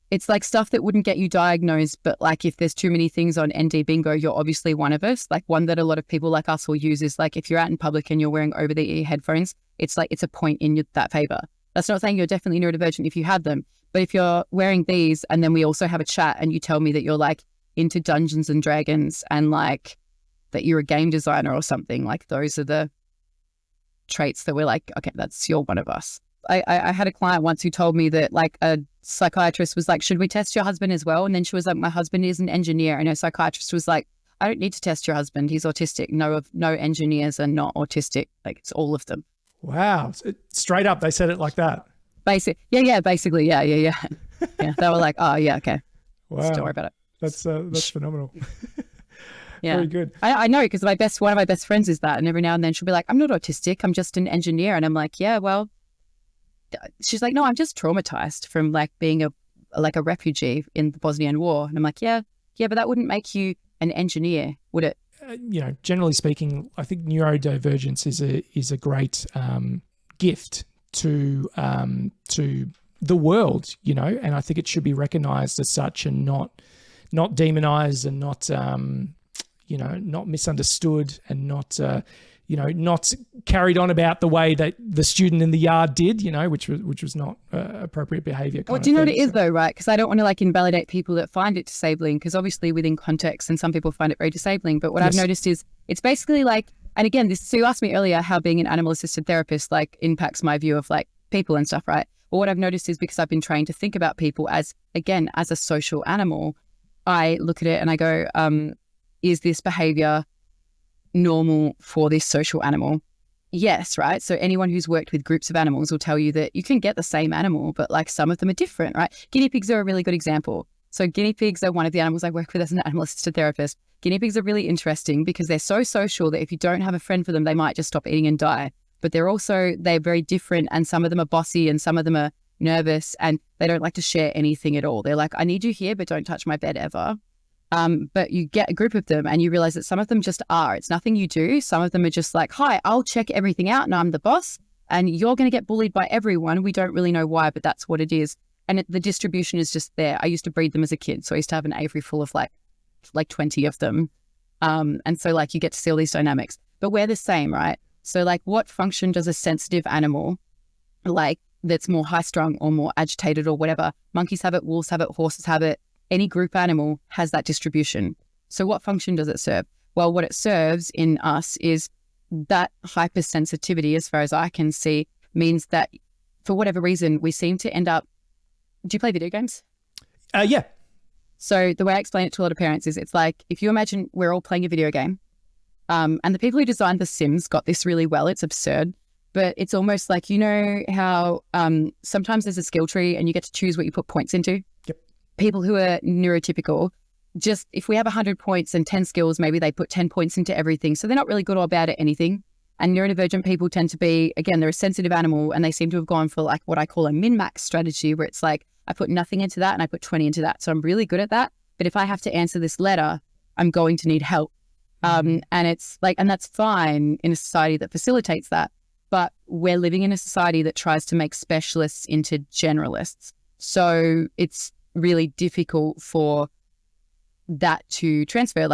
it's stuff that wouldn't get you diagnosed, but if there's too many things on ND bingo, you're obviously one of us. One that a lot of people like us will use is if you're out in public and you're wearing over-the-ear headphones, it's it's a point in that favor. That's not saying you're definitely neurodivergent if you have them, but if you're wearing these and then we also have a chat and you tell me that you're into Dungeons and Dragons and that you're a game designer or something, those are the traits that we're okay, you're one of us. I had a client once who told me that a psychiatrist was should we test your husband as well? And then she was my husband is an engineer. And her psychiatrist was I don't need to test your husband. He's autistic. No engineers are not autistic. It's all of them. Wow. Straight up, they said it like that. Basically, yeah. Yeah, they were oh, yeah, okay. Wow. Don't worry about it. That's phenomenal. Yeah. Very good. I know because one of my best friends is that. And every now and then she'll be I'm not autistic. I'm just an engineer. And I'm yeah, well, she's no, I'm just traumatized from being a refugee in the Bosnian War. And I'm yeah, but that wouldn't make you an engineer, would it? Generally speaking, I think neurodivergence is a great gift to the world, and I think it should be recognized as such and not demonized and not misunderstood and not carried on about the way that the student in the yard did, which was not appropriate behavior. Well, do you know what it is though, right? Because I don't want to invalidate people that find it disabling, because obviously within context and some people find it very disabling. But what I've noticed is it's basically and again, so you asked me earlier how being an animal assisted therapist impacts my view of people and stuff, right? Well, what I've noticed is because I've been trained to think about people as a social animal, I look at it and I go, is this behavior normal for this social animal? yes, right? So anyone who's worked with groups of animals will tell you that you can get the same animal, but like some of them are different, right? Guinea pigs are a really good example. So guinea pigs are one of the animals I work with as an animal assisted therapist. Guinea pigs are really interesting because they're so social that if you don't have a friend for them, they might just stop eating and die. But they're very different, and some of them are bossy and some of them are nervous, and they don't like to share anything at all. They're like, I need you here, but don't touch my bed ever. But you get a group of them and you realize that some of them just are. It's nothing you do. Some of them are just like, hi, I'll check everything out and I'm the boss and you're going to get bullied by everyone. We don't really know why, but that's what it is. And the distribution is just there. I used to breed them as a kid. So I used to have an aviary full of like 20 of them. And so like you get to see all these dynamics, but we're the same, right? So like what function does a sensitive animal like that's more high strung or more agitated or whatever? Monkeys have it, wolves have it, horses have it. Any group animal has that distribution. So what function does it serve? Well, what it serves in us is that hypersensitivity, as far as I can see, means that for whatever reason, we seem to end up... Do you play video games? Yeah. So the way I explain it to a lot of parents is it's like, if you imagine we're all playing a video game, and the people who designed The Sims got this really well. It's absurd, but it's almost like, you know how sometimes there's a skill tree and you get to choose what you put points into? Yep. People who are neurotypical, just if we have 100 points and 10 skills, maybe they put 10 points into everything. So they're not really good or bad at anything. And neurodivergent people tend to be, again, they're a sensitive animal and they seem to have gone for like what I call a min-max strategy, where it's like, I put nothing into that and I put 20 into that. So I'm really good at that. But if I have to answer this letter, I'm going to need help. And it's like, and that's fine in a society that facilitates that. But we're living in a society that tries to make specialists into generalists. So it's really difficult for that to transfer.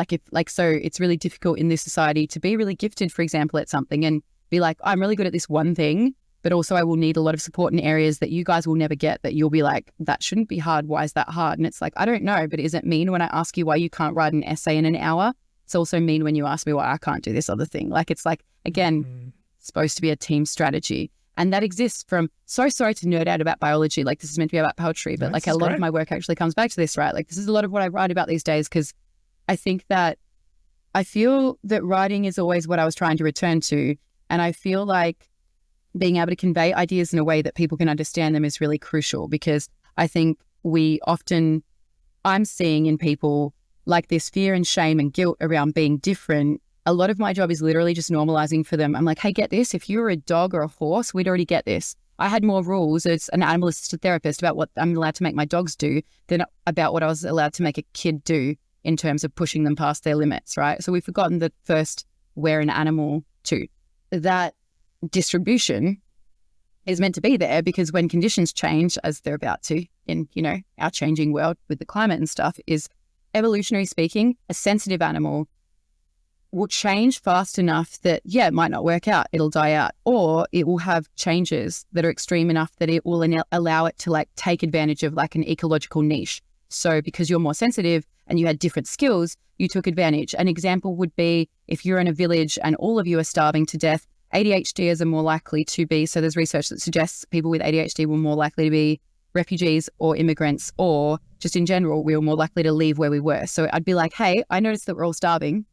So it's really difficult in this society to be really gifted, for example, at something and be like, I'm really good at this one thing, but also I will need a lot of support in areas that you guys will never get, that you'll be like, that shouldn't be hard. Why is that hard? And it's like, I don't know, but is it mean when I ask you why you can't write an essay in an hour? It's also mean when you ask me why I can't do this other thing. Like, it's like, again, it's supposed to be a team strategy. And that exists from, so sorry to nerd out about biology, like this is meant to be about poetry, but like a lot of my work actually comes back to this, right? Like this is a lot of what I write about these days, because I think that I feel that writing is always what I was trying to return to. And I feel like being able to convey ideas in a way that people can understand them is really crucial, because I think I'm seeing in people like this fear and shame and guilt around being different. A lot of my job is literally just normalizing for them. I'm like, hey, get this. If you were a dog or a horse, we'd already get this. I had more rules as an animal assisted therapist about what I'm allowed to make my dogs do than about what I was allowed to make a kid do in terms of pushing them past their limits, right? So we've forgotten that first we're an animal too. That distribution is meant to be there because when conditions change, as they're about to in, our changing world with the climate and stuff, is evolutionary speaking, a sensitive animal will change fast enough that, it might not work out, it'll die out, or it will have changes that are extreme enough that it will allow it to like take advantage of like an ecological niche. So because you're more sensitive and you had different skills, you took advantage. An example would be if you're in a village and all of you are starving to death, ADHDers are more likely to be, so there's research that suggests people with ADHD were more likely to be refugees or immigrants, or just in general, we were more likely to leave where we were. So I'd be like, hey, I noticed that we're all starving.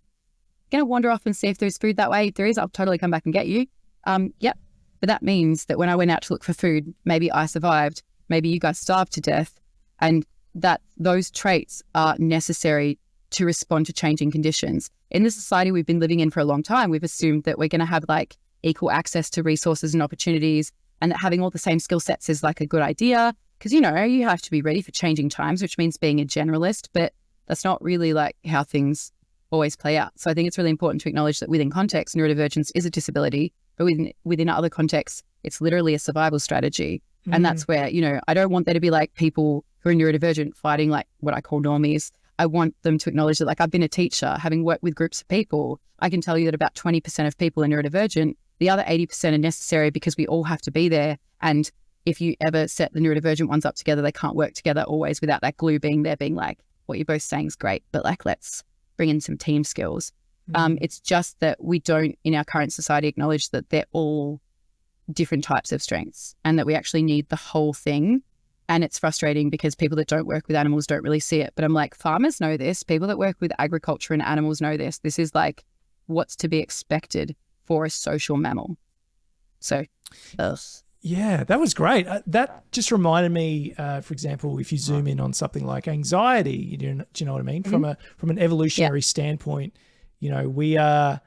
Going to wander off and see if there's food that way. If there is, I'll totally come back and get you. Yep. But that means that when I went out to look for food, maybe I survived, maybe you guys starved to death, and that those traits are necessary to respond to changing conditions. In the society we've been living in for a long time, we've assumed that we're going to have like equal access to resources and opportunities, and that having all the same skill sets is like a good idea, because, you have to be ready for changing times, which means being a generalist, but that's not really like how things always play out. So I think it's really important to acknowledge that within context, neurodivergence is a disability, but within other contexts, it's literally a survival strategy. And that's where, I don't want there to be like people who are neurodivergent fighting like what I call normies. I want them to acknowledge that, like, I've been a teacher, having worked with groups of people, I can tell you that about 20% of people are neurodivergent. The other 80% are necessary because we all have to be there. And if you ever set the neurodivergent ones up together, they can't work together always without that glue being there, being like, what you're both saying is great, but like, let's bring in some team skills. It's just that we don't, in our current society, acknowledge that they're all different types of strengths and that we actually need the whole thing. And it's frustrating because people that don't work with animals don't really see it. But I'm like, farmers know this. People that work with agriculture and animals know this. This is like what's to be expected for a social mammal. So, ugh. Yeah, that was great. That just reminded me, for example, if you zoom in on something like anxiety, do you know what I mean? From an evolutionary standpoint, we are,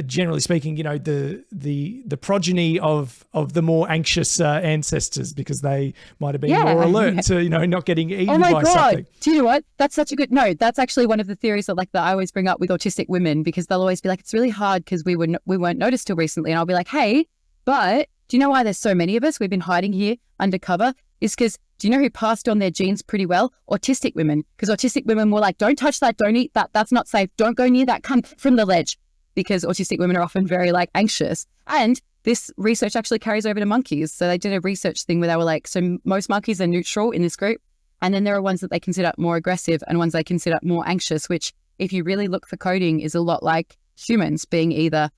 generally speaking, the progeny of the more anxious ancestors, because they might have been more alert to not getting eaten by something. Do you know what? That's such a good that's actually one of the theories that I always bring up with autistic women, because they'll always be like, it's really hard because we weren't noticed till recently, and I'll be like, hey, but do you know why there's so many of us? We've been hiding here undercover. Is because, do you know who passed on their genes pretty well? Autistic women. Because autistic women were like, don't touch that, don't eat that, that's not safe, don't go near that, come from the ledge. Because autistic women are often very anxious. And this research actually carries over to monkeys. So they did a research thing where they were like, so most monkeys are neutral in this group. And then there are ones that they consider more aggressive and ones they consider more anxious, which if you really look for coding is a lot like humans being either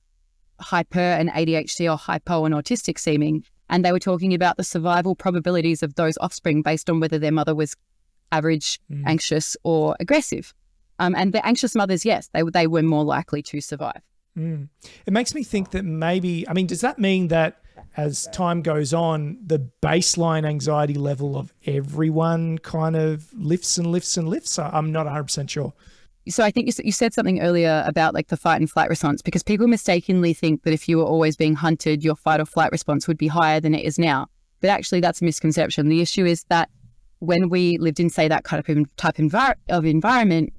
hyper and ADHD or hypo and autistic seeming. And they were talking about the survival probabilities of those offspring based on whether their mother was average, anxious or aggressive. And the anxious mothers, yes, they were more likely to survive. It makes me think that maybe, does that mean that as time goes on, the baseline anxiety level of everyone kind of lifts and lifts and lifts? I'm not 100% sure. So I think you said something earlier about the fight and flight response, because people mistakenly think that if you were always being hunted, your fight or flight response would be higher than it is now. But actually that's a misconception. The issue is that when we lived in, say, that kind of type of environment,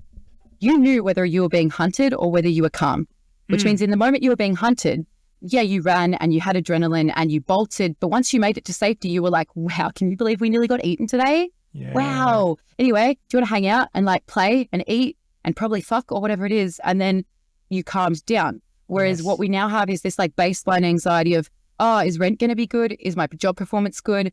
you knew whether you were being hunted or whether you were calm, which means in the moment you were being hunted, yeah, you ran and you had adrenaline and you bolted. But once you made it to safety, you were like, wow, can you believe we nearly got eaten today? Yeah. Wow. Anyway, do you want to hang out and play and eat and probably fuck or whatever it is? And then you calmed down. Whereas what we now have is this baseline anxiety of, is rent going to be good? Is my job performance good?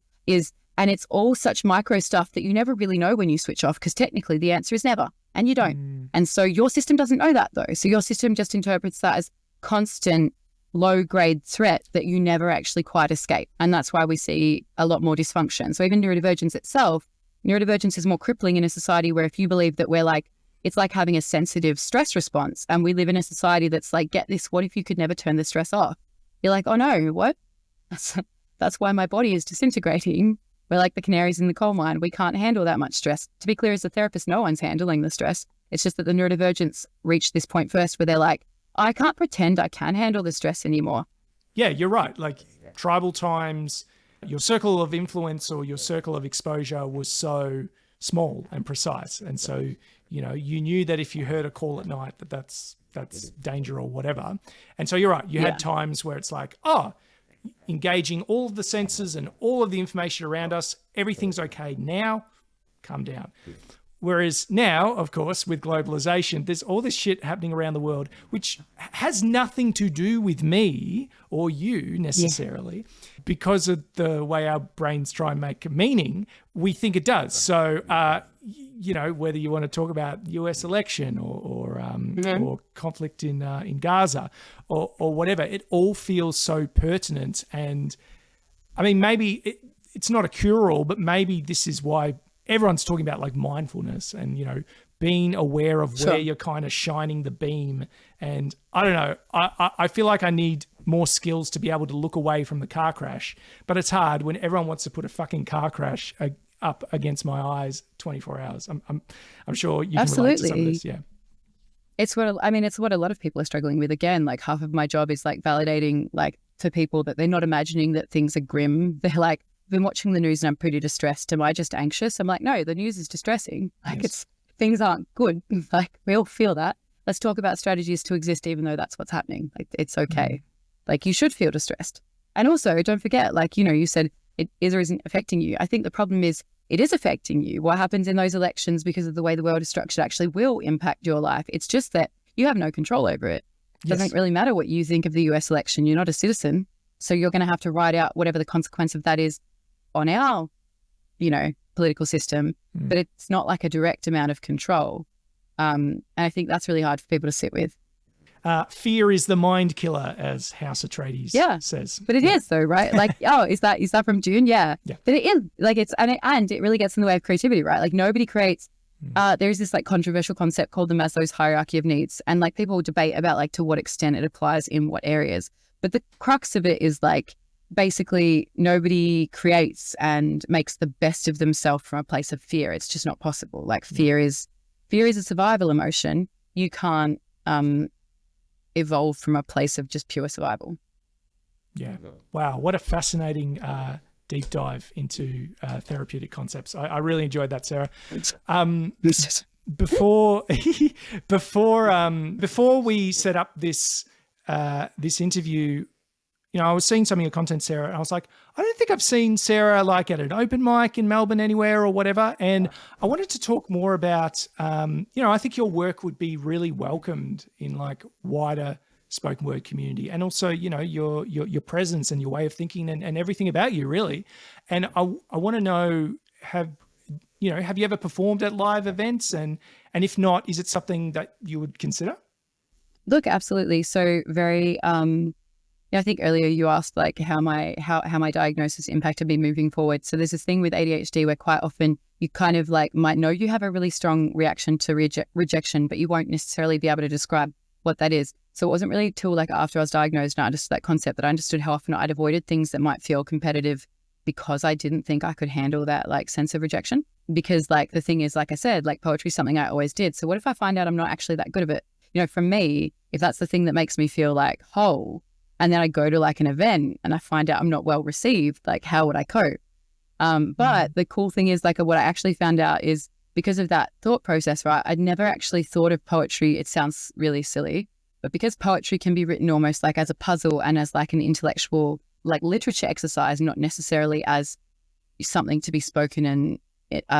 And it's all such micro stuff that you never really know when you switch off, because technically the answer is never, and you don't. And so your system doesn't know that though. So your system just interprets that as constant low grade threat that you never actually quite escape. And that's why we see a lot more dysfunction. So even neurodivergence itself, neurodivergence is more crippling in a society where if you believe that we're it's like having a sensitive stress response, and we live in a society that's get this, what if you could never turn the stress off? You're like, oh no, what? That's why my body is disintegrating. We're like the canaries in the coal mine. We can't handle that much stress. To be clear, as a therapist, no one's handling the stress. It's just that the neurodivergents reach this point first where they're like, I can't pretend I can handle the stress anymore. Yeah, you're right. Tribal times, your circle of influence or your circle of exposure was so small and precise. And so, you knew that if you heard a call at night, that's danger or whatever. And so you're right. You had times where it's engaging all of the senses and all of the information around us, everything's okay now, calm down. Whereas now, of course, with globalization, there's all this shit happening around the world, which has nothing to do with me or you necessarily, because of the way our brains try and make meaning, we think it does. So, whether you want to talk about the US election or conflict in Gaza or whatever, it all feels so pertinent. And maybe it's not a cure-all, but maybe this is why everyone's talking about mindfulness and, being aware of where you're kind of shining the beam. And I don't know, I feel like I need more skills to be able to look away from the car crash, but it's hard when everyone wants to put a fucking car crash up against my eyes 24 hours. I'm sure you can relate to some of this. Yeah. It's what a lot of people are struggling with. Again, half of my job is validating to people that they're not imagining that things are grim. They're like, I've been watching the news and I'm pretty distressed. Am I just anxious? I'm like, no, the news is distressing. Things aren't good. We all feel that. Let's talk about strategies to exist even though that's what's happening. It's okay. You should feel distressed. And also don't forget, you said it is or isn't affecting you. I think the problem is it is affecting you. What happens in those elections because of the way the world is structured actually will impact your life. It's just that you have no control over it. It doesn't really matter what you think of the US election. You're not a citizen. So you're going to have to ride out whatever the consequence of that is on our, political system, but it's not a direct amount of control. And I think that's really hard for people to sit with. Fear is the mind killer, as House Atreides says. But it is though, right? Is that from Dune? Yeah. But it is and it really gets in the way of creativity, right? Nobody creates. There's this controversial concept called the Maslow's hierarchy of needs, and people debate about to what extent it applies in what areas. But the crux of it is like, basically nobody creates and makes the best of themselves from a place of fear. It's just not possible. Like fear is a survival emotion. You can't evolve from a place of just pure survival. Yeah. Wow. What a fascinating deep dive into therapeutic concepts. I really enjoyed that, Sarah. Before we set up this interview, I was seeing some of your content, Sarah, and I was like, I don't think I've seen Sarah like at an open mic in Melbourne anywhere or whatever. And I wanted to talk more about, I think your work would be really welcomed in like wider spoken word community, and also, your presence and your way of thinking and everything about you, really. And I want to know, have you ever performed at live events? And if not, is it something that you would consider? Look, absolutely. So very, I think earlier you asked like how my diagnosis impacted me moving forward. So there's this thing with ADHD where quite often you kind of like might know you have a really strong reaction to rejection, but you won't necessarily be able to describe what that is. So it wasn't really till like after I was diagnosed and I understood that concept that I understood how often I'd avoided things that might feel competitive because I didn't think I could handle that like sense of rejection. Because like the thing is, like I said, like poetry is something I always did. So what if I find out I'm not actually that good at it? For me, if that's the thing that makes me feel like whole, and then I go to like an event and I find out I'm not well received, like how would I cope? But the cool thing is like what I actually found out is because of that thought process, right? I'd never actually thought of poetry. It sounds really silly, but because poetry can be written almost like as a puzzle and as like an intellectual, like literature exercise, not necessarily as something to be spoken and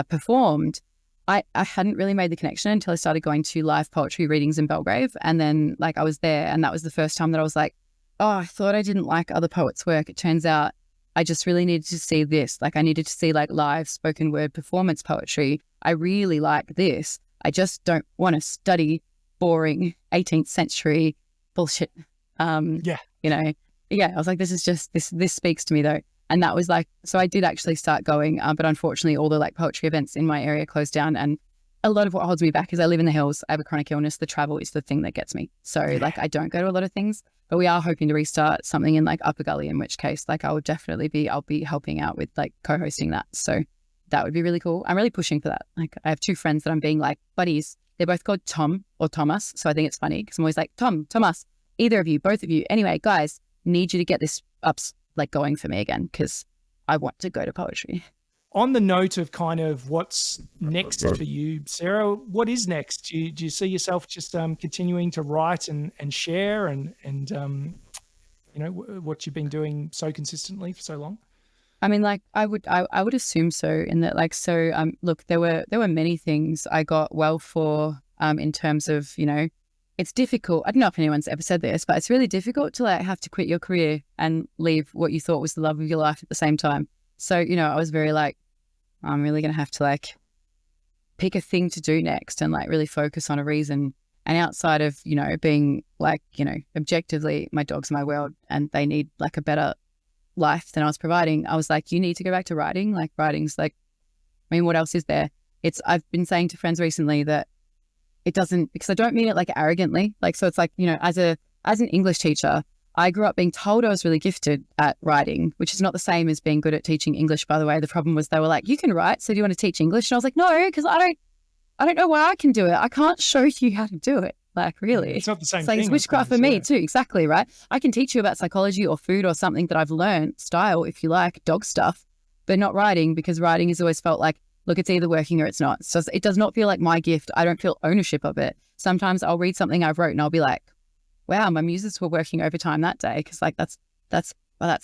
performed, I hadn't really made the connection until I started going to live poetry readings in Belgrave. And then like I was there and that was the first time that I was like, oh, I thought I didn't like other poets' work. It turns out I just really needed to see this. Like I needed to see like live spoken word performance poetry. I really like this. I just don't want to study boring 18th century bullshit. I was like, this is just, this speaks to me though. And that was like, so I did actually start going, but unfortunately all the like poetry events in my area closed down. And a lot of what holds me back is I live in the hills. I have a chronic illness. The travel is the thing that gets me. So like I don't go to a lot of things, but we are hoping to restart something in like Upper Gully, in which case like I'll be helping out with like co-hosting that. So that would be really cool. I'm really pushing for that. Like I have two friends that I'm being like buddies. They're both called Tom or Thomas. So I think it's funny because I'm always like, Tom, Thomas, either of you, both of you. Anyway, guys, need you to get this up like going for me again because I want to go to poetry. On the note of kind of what's next for you, Sarah, what is next? Do you see yourself just continuing to write and share and what you've been doing so consistently for so long? I mean, like I would assume so. In that, like, so look, there were many things I got well for in terms of it's difficult. I don't know if anyone's ever said this, but it's really difficult to like have to quit your career and leave what you thought was the love of your life at the same time. So, I was very like, I'm really going to have to like pick a thing to do next and like really focus on a reason. And outside of, being like, objectively, my dog's my world and they need like a better life than I was providing. I was like, you need to go back to writing. Like writing's like, I mean, what else is there? I've been saying to friends recently that it doesn't, because I don't mean it like arrogantly. Like, so it's like, as an English teacher, I grew up being told I was really gifted at writing, which is not the same as being good at teaching English, by the way. The problem was they were like, you can write, so do you want to teach English? And I was like, no, because I don't know why I can do it. I can't show you how to do it. Like, really. It's not the same thing. It's witchcraft for me too. Exactly, right? I can teach you about psychology or food or something that I've learned, style, if you like, dog stuff, but not writing, because writing has always felt like, look, it's either working or it's not. So it does not feel like my gift. I don't feel ownership of it. Sometimes I'll read something I've wrote and I'll be like, wow, my muses were working overtime that day. Cause like, that's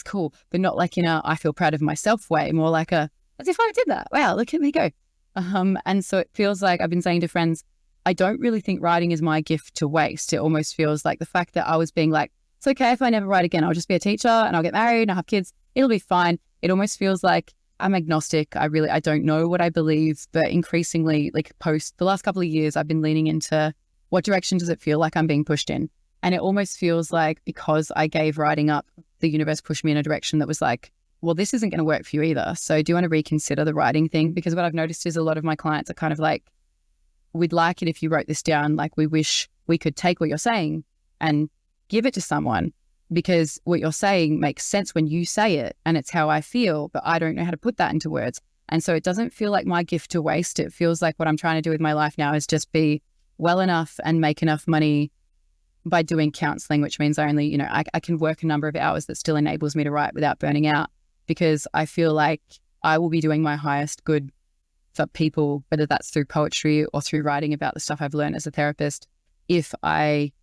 cool. But not like, I feel proud of myself way, more like as if I did that. Wow, look at me go. And so it feels like I've been saying to friends, I don't really think writing is my gift to waste. It almost feels like the fact that I was being like, it's okay if I never write again. I'll just be a teacher and I'll get married and I'll have kids. It'll be fine. It almost feels like I'm agnostic. I don't know what I believe, but increasingly like post the last couple of years, I've been leaning into what direction does it feel like I'm being pushed in? And it almost feels like because I gave writing up, the universe pushed me in a direction that was like, well, this isn't going to work for you either. So do you want to reconsider the writing thing? Because what I've noticed is a lot of my clients are kind of like, we'd like it if you wrote this down. Like we wish we could take what you're saying and give it to someone. because what you're saying makes sense when you say it, and it's how I feel, but I don't know how to put that into words. And so it doesn't feel like my gift to waste. It feels like what I'm trying to do with my life now is just be well enough and make enough money by doing counseling, which means I only, I can work a number of hours that still enables me to write without burning out, because I feel like I will be doing my highest good for people, whether that's through poetry or through writing about the stuff I've learned as a therapist, if I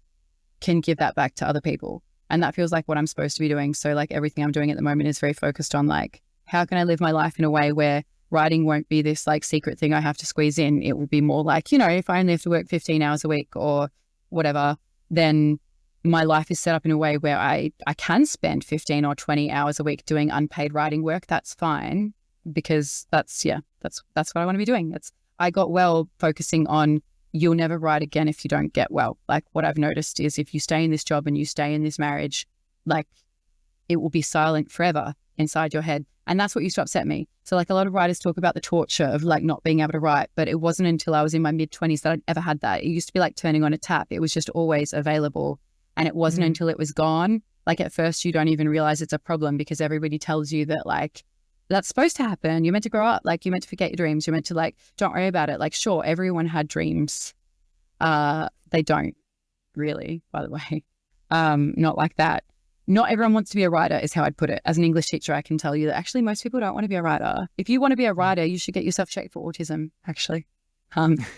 can give that back to other people. And that feels like what I'm supposed to be doing. So like everything I'm doing at the moment is very focused on like, how can I live my life in a way where writing won't be this like secret thing I have to squeeze in. It will be more like, if I only have to work 15 hours a week or whatever, then my life is set up in a way where I can spend 15 or 20 hours a week doing unpaid writing work. That's fine, because that's what I want to be doing. I got well focusing on, you'll never write again if you don't get well. Like what I've noticed is if you stay in this job and you stay in this marriage, like it will be silent forever inside your head. And that's what used to upset me. So like a lot of writers talk about the torture of like not being able to write, but it wasn't until I was in my mid-20s that I'd ever had that. It used to be like turning on a tap. It was just always available. And it wasn't until it was gone. Like at first you don't even realize it's a problem, because everybody tells you that like, that's supposed to happen. You're meant to grow up. Like you're meant to forget your dreams. You're meant to like, don't worry about it. Like, sure, everyone had dreams. They don't really, by the way. Not like that. Not everyone wants to be a writer is how I'd put it. As an English teacher, I can tell you that actually most people don't want to be a writer. If you want to be a writer, you should get yourself checked for autism, actually. It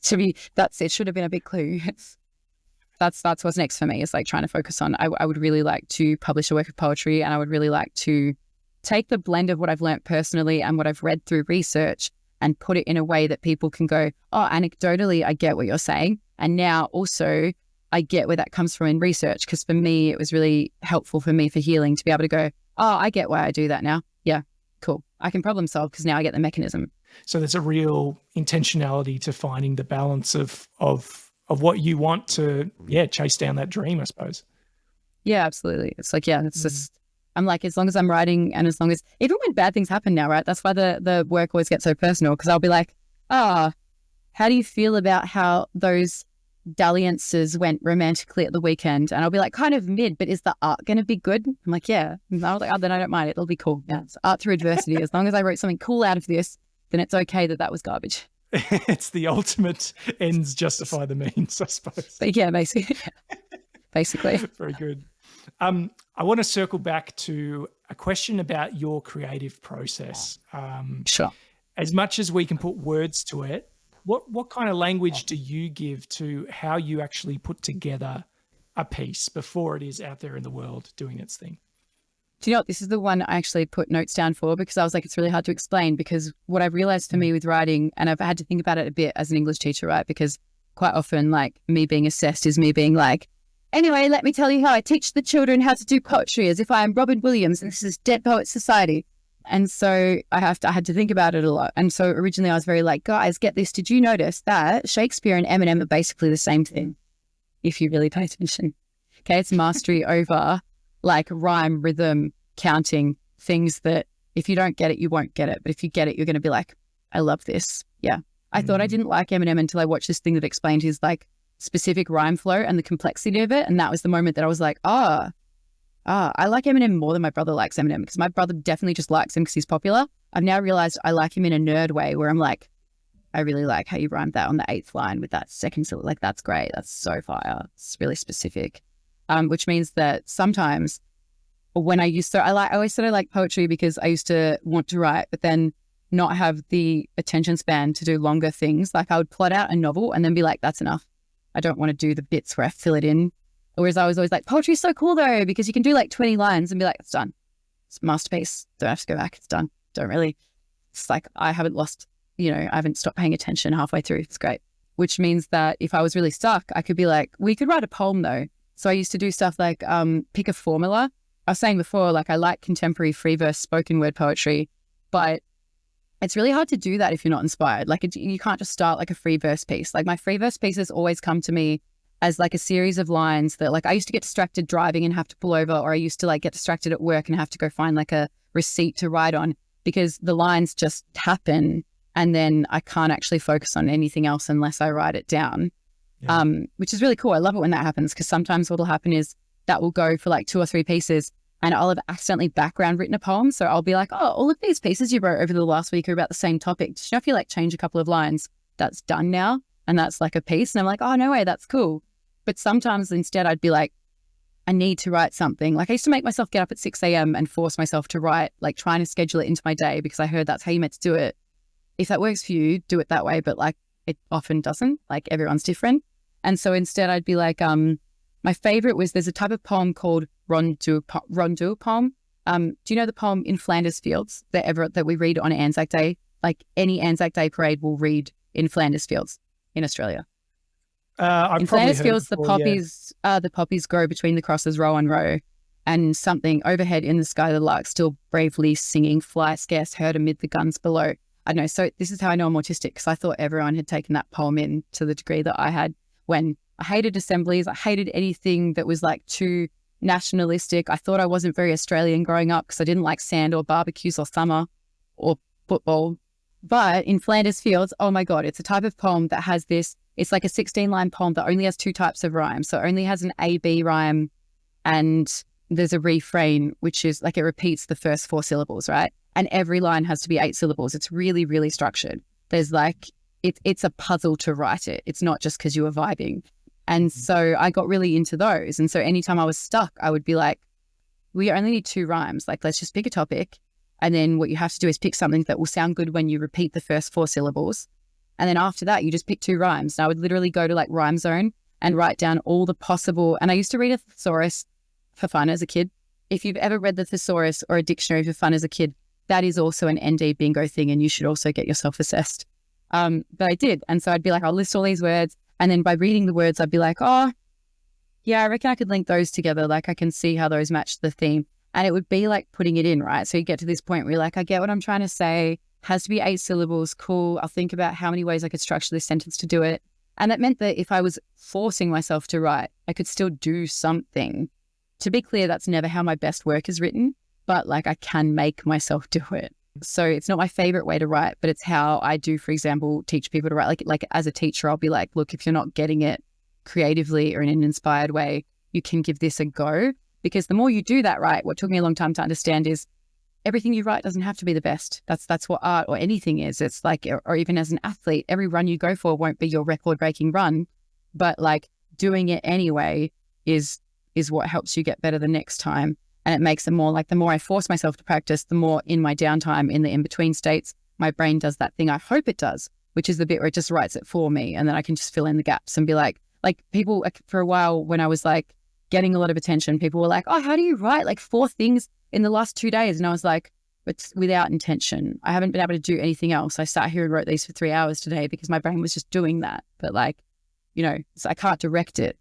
should have been a big clue. That's what's next for me, is like trying to focus on, I would really like to publish a work of poetry, and I would really like to take the blend of what I've learned personally and what I've read through research and put it in a way that people can go, oh, anecdotally, I get what you're saying. And now also I get where that comes from in research, because for me, it was really helpful for me for healing to be able to go, oh, I get why I do that now. Yeah, cool. I can problem solve because now I get the mechanism. So there's a real intentionality to finding the balance of what you want to, chase down that dream, I suppose. Yeah, absolutely. It's like, it's just, I'm like, as long as I'm writing, and as long as, even when bad things happen now, right? That's why the work always gets so personal, because I'll be like, how do you feel about how those dalliances went romantically at the weekend? And I'll be like, kind of mid, but is the art going to be good? I'm like, yeah. And I was like, then I don't mind it. It'll be cool. Yeah, it's art through adversity. As long as I wrote something cool out of this, then it's okay that was garbage. It's the ultimate ends justify the means, I suppose. But yeah, basically. Basically. Very good. I want to circle back to a question about your creative process. Sure. As much as we can put words to it, what kind of language do you give to how you actually put together a piece before it is out there in the world doing its thing? Do you know what? This is the one I actually put notes down for, because I was like, it's really hard to explain, because what I've realized for me with writing, and I've had to think about it a bit as an English teacher, right? Because quite often like me being assessed is me being like, anyway, let me tell you how I teach the children how to do poetry as if I am Robin Williams and this is Dead Poets Society. And so I had to think about it a lot. And so originally I was very like, guys, get this. Did you notice that Shakespeare and Eminem are basically the same thing, if you really pay attention? Okay, it's mastery over like rhyme, rhythm, counting, things that if you don't get it, you won't get it. But if you get it, you're going to be like, I love this. Yeah. I thought I didn't like Eminem until I watched this thing that explained his like specific rhyme flow and the complexity of it. And that was the moment that I was like, I like Eminem more than my brother likes Eminem, because my brother definitely just likes him because he's popular. I've now realized I like him in a nerd way, where I'm like, I really like how you rhymed that on the 8th line with that second syllable. Like, that's great. That's so fire. It's really specific. Which means that sometimes when I always said I like poetry because I used to want to write, but then not have the attention span to do longer things. Like I would plot out a novel and then be like, that's enough. I don't want to do the bits where I fill it in. Whereas I was always like, poetry's so cool though, because you can do like 20 lines and be like, it's done. It's a masterpiece. Don't have to go back. It's done. It's like, I haven't I haven't stopped paying attention halfway through. It's great. Which means that if I was really stuck, I could be like, we could write a poem though. So I used to do stuff like pick a formula. I was saying before, like I like contemporary free verse spoken word poetry, but it's really hard to do that if you're not inspired. Like you can't just start like a free verse piece. Like my free verse pieces always come to me as like a series of lines that like I used to get distracted driving and have to pull over, or I used to like get distracted at work and have to go find like a receipt to write on, because the lines just happen and then I can't actually focus on anything else unless I write it down. Yeah. Which is really cool. I love it when that happens, because sometimes what'll happen is that will go for like 2 or 3 pieces, and I'll have accidentally background written a poem. So I'll be like, oh, all of these pieces you wrote over the last week are about the same topic. Just, you know, if you like change a couple of lines, that's done now. And that's like a piece. And I'm like, oh, no way, that's cool. But sometimes instead I'd be like, I need to write something. Like I used to make myself get up at 6 a.m. and force myself to write, like trying to schedule it into my day because I heard that's how you meant to do it. If that works for you, do it that way. But like it often doesn't, like everyone's different. And so instead I'd be like, my favorite was, there's a type of poem called rondeau poem. Do you know the poem In Flanders Fields that we read on Anzac Day? Like any Anzac Day parade will read In Flanders Fields in Australia. In Flanders Fields, the poppies grow between the crosses row on row, and something overhead in the sky, the lark still bravely singing, fly scarce heard amid the guns below. I don't know. So this is how I know I'm autistic, because I thought everyone had taken that poem in to the degree that I had, when I hated assemblies. I hated anything that was like too nationalistic. I thought I wasn't very Australian growing up because I didn't like sand or barbecues or summer or football. But In Flanders Fields, oh my God, it's a type of poem that has this, it's like a 16-line poem that only has 2 types of rhyme. So it only has an A-B rhyme, and there's a refrain, which is like it repeats the first 4 syllables, right? And every line has to be 8 syllables. It's really, really structured. There's like, it's a puzzle to write it. It's not just because you were vibing. And so I got really into those. And so anytime I was stuck, I would be like, we only need 2 rhymes. Like, let's just pick a topic. And then what you have to do is pick something that will sound good when you repeat the first 4 syllables. And then after that, you just pick 2 rhymes. And I would literally go to like Rhyme Zone and write down all the possible. And I used to read a thesaurus for fun as a kid. If you've ever read the thesaurus or a dictionary for fun as a kid, that is also an ND bingo thing. And you should also get yourself assessed. But I did. And so I'd be like, I'll list all these words. And then by reading the words, I'd be like, oh, yeah, I reckon I could link those together. Like I can see how those match the theme. And it would be like putting it in, right? So you get to this point where you're like, I get what I'm trying to say. Has to be 8 syllables. Cool. I'll think about how many ways I could structure this sentence to do it. And that meant that if I was forcing myself to write, I could still do something. To be clear, that's never how my best work is written, but like I can make myself do it. So it's not my favorite way to write, but it's how I do, for example, teach people to write. Like as a teacher, I'll be like, look, if you're not getting it creatively or in an inspired way, you can give this a go. Because the more you do that, right, what took me a long time to understand is everything you write doesn't have to be the best. That's what art or anything is. It's like, or even as an athlete, every run you go for won't be your record-breaking run, but like doing it anyway is what helps you get better the next time. And it makes it more like, the more I force myself to practice, the more in my downtime, in the in-between states, my brain does that thing I hope it does, which is the bit where it just writes it for me. And then I can just fill in the gaps and be like people, for a while when I was like getting a lot of attention, people were like, oh, how do you write like 4 things in the last 2 days? And I was like, it's without intention. I haven't been able to do anything else. I sat here and wrote these for 3 hours today because my brain was just doing that. But like, you know, so I can't direct it.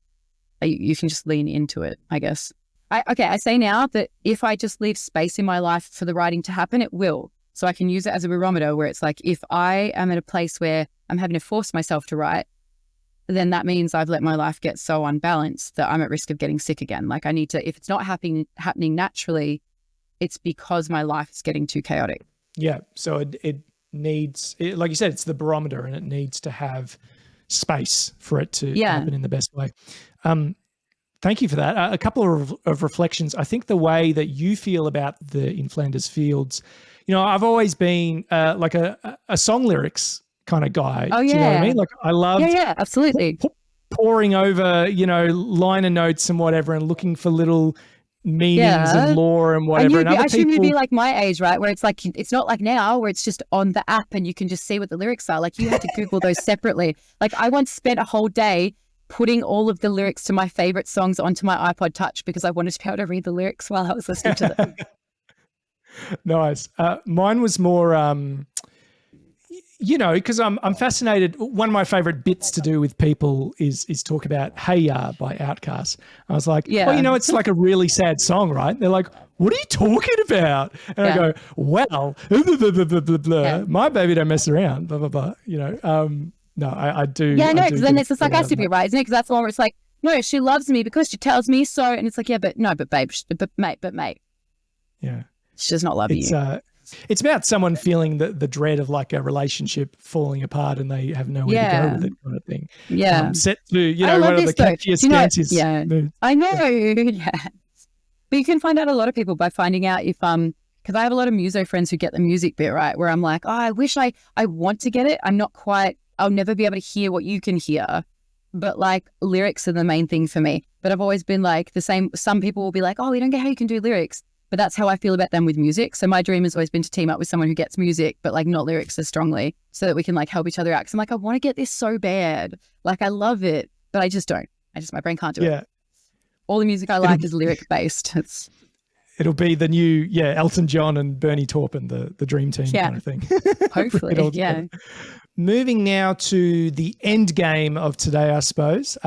You can just lean into it, I guess. I say now that if I just leave space in my life for the writing to happen, it will. So I can use it as a barometer where it's like, if I am at a place where I'm having to force myself to write, then that means I've let my life get so unbalanced that I'm at risk of getting sick again. Like I need to, if it's not happening naturally, it's because my life is getting too chaotic. Yeah. So it needs, like you said, it's the barometer, and it needs to have space for it to happen in the best way. Thank you for that. A couple of reflections. I think the way that you feel about the In Flanders Fields, you know, I've always been like a song lyrics kind of guy. Oh, yeah. Do you know what I mean? Like I love absolutely. Poring over, you know, liner notes and whatever, and looking for little meanings and lore and whatever. And I assume you'd be like my age, right? Where it's like, it's not like now where it's just on the app and you can just see what the lyrics are. Like you had to Google those separately. Like I once spent a whole day putting all of the lyrics to my favorite songs onto my iPod Touch because I wanted to be able to read the lyrics while I was listening to them. Nice. Mine was more, you know, because I'm fascinated. One of my favorite bits to do with people is talk about Hey Ya by Outkast. I was like, well, you know, it's like a really sad song, right? They're like, what are you talking about? And I go, well, blah, blah, blah, blah, blah. My baby don't mess around, blah, blah, blah. You know, no, I do. Yeah, no, because then it's a sarcastic bit, right? Isn't it? Because that's the one where it's like, no, she loves me because she tells me so. And it's like, yeah, but no, but babe, but mate. Yeah. She does not love you. It's about someone feeling the dread of like a relationship falling apart and they have nowhere to go with it, kind of thing. Yeah. Set to, you I know, love one of this the though. catchiest, Do you know what? fanciest Yeah, moves. I know. Yeah. But you can find out a lot of people by finding out if, because I have a lot of muso friends who get the music bit right, where I'm like, oh, I wish I want to get it. I'm not quite, I'll never be able to hear what you can hear. But like lyrics are the main thing for me. But I've always been like the same. Some people will be like, oh, we don't get how you can do lyrics. But that's how I feel about them with music. So my dream has always been to team up with someone who gets music, but like not lyrics as strongly, so that we can like help each other out. Cause I'm like, I want to get this so bad. Like I love it, but I just don't. My brain can't do it. All the music I like is lyric based. It'll be the new, Elton John and Bernie Taupin, the dream team kind of thing. Hopefully, yeah. Moving now to the end game of today, I suppose.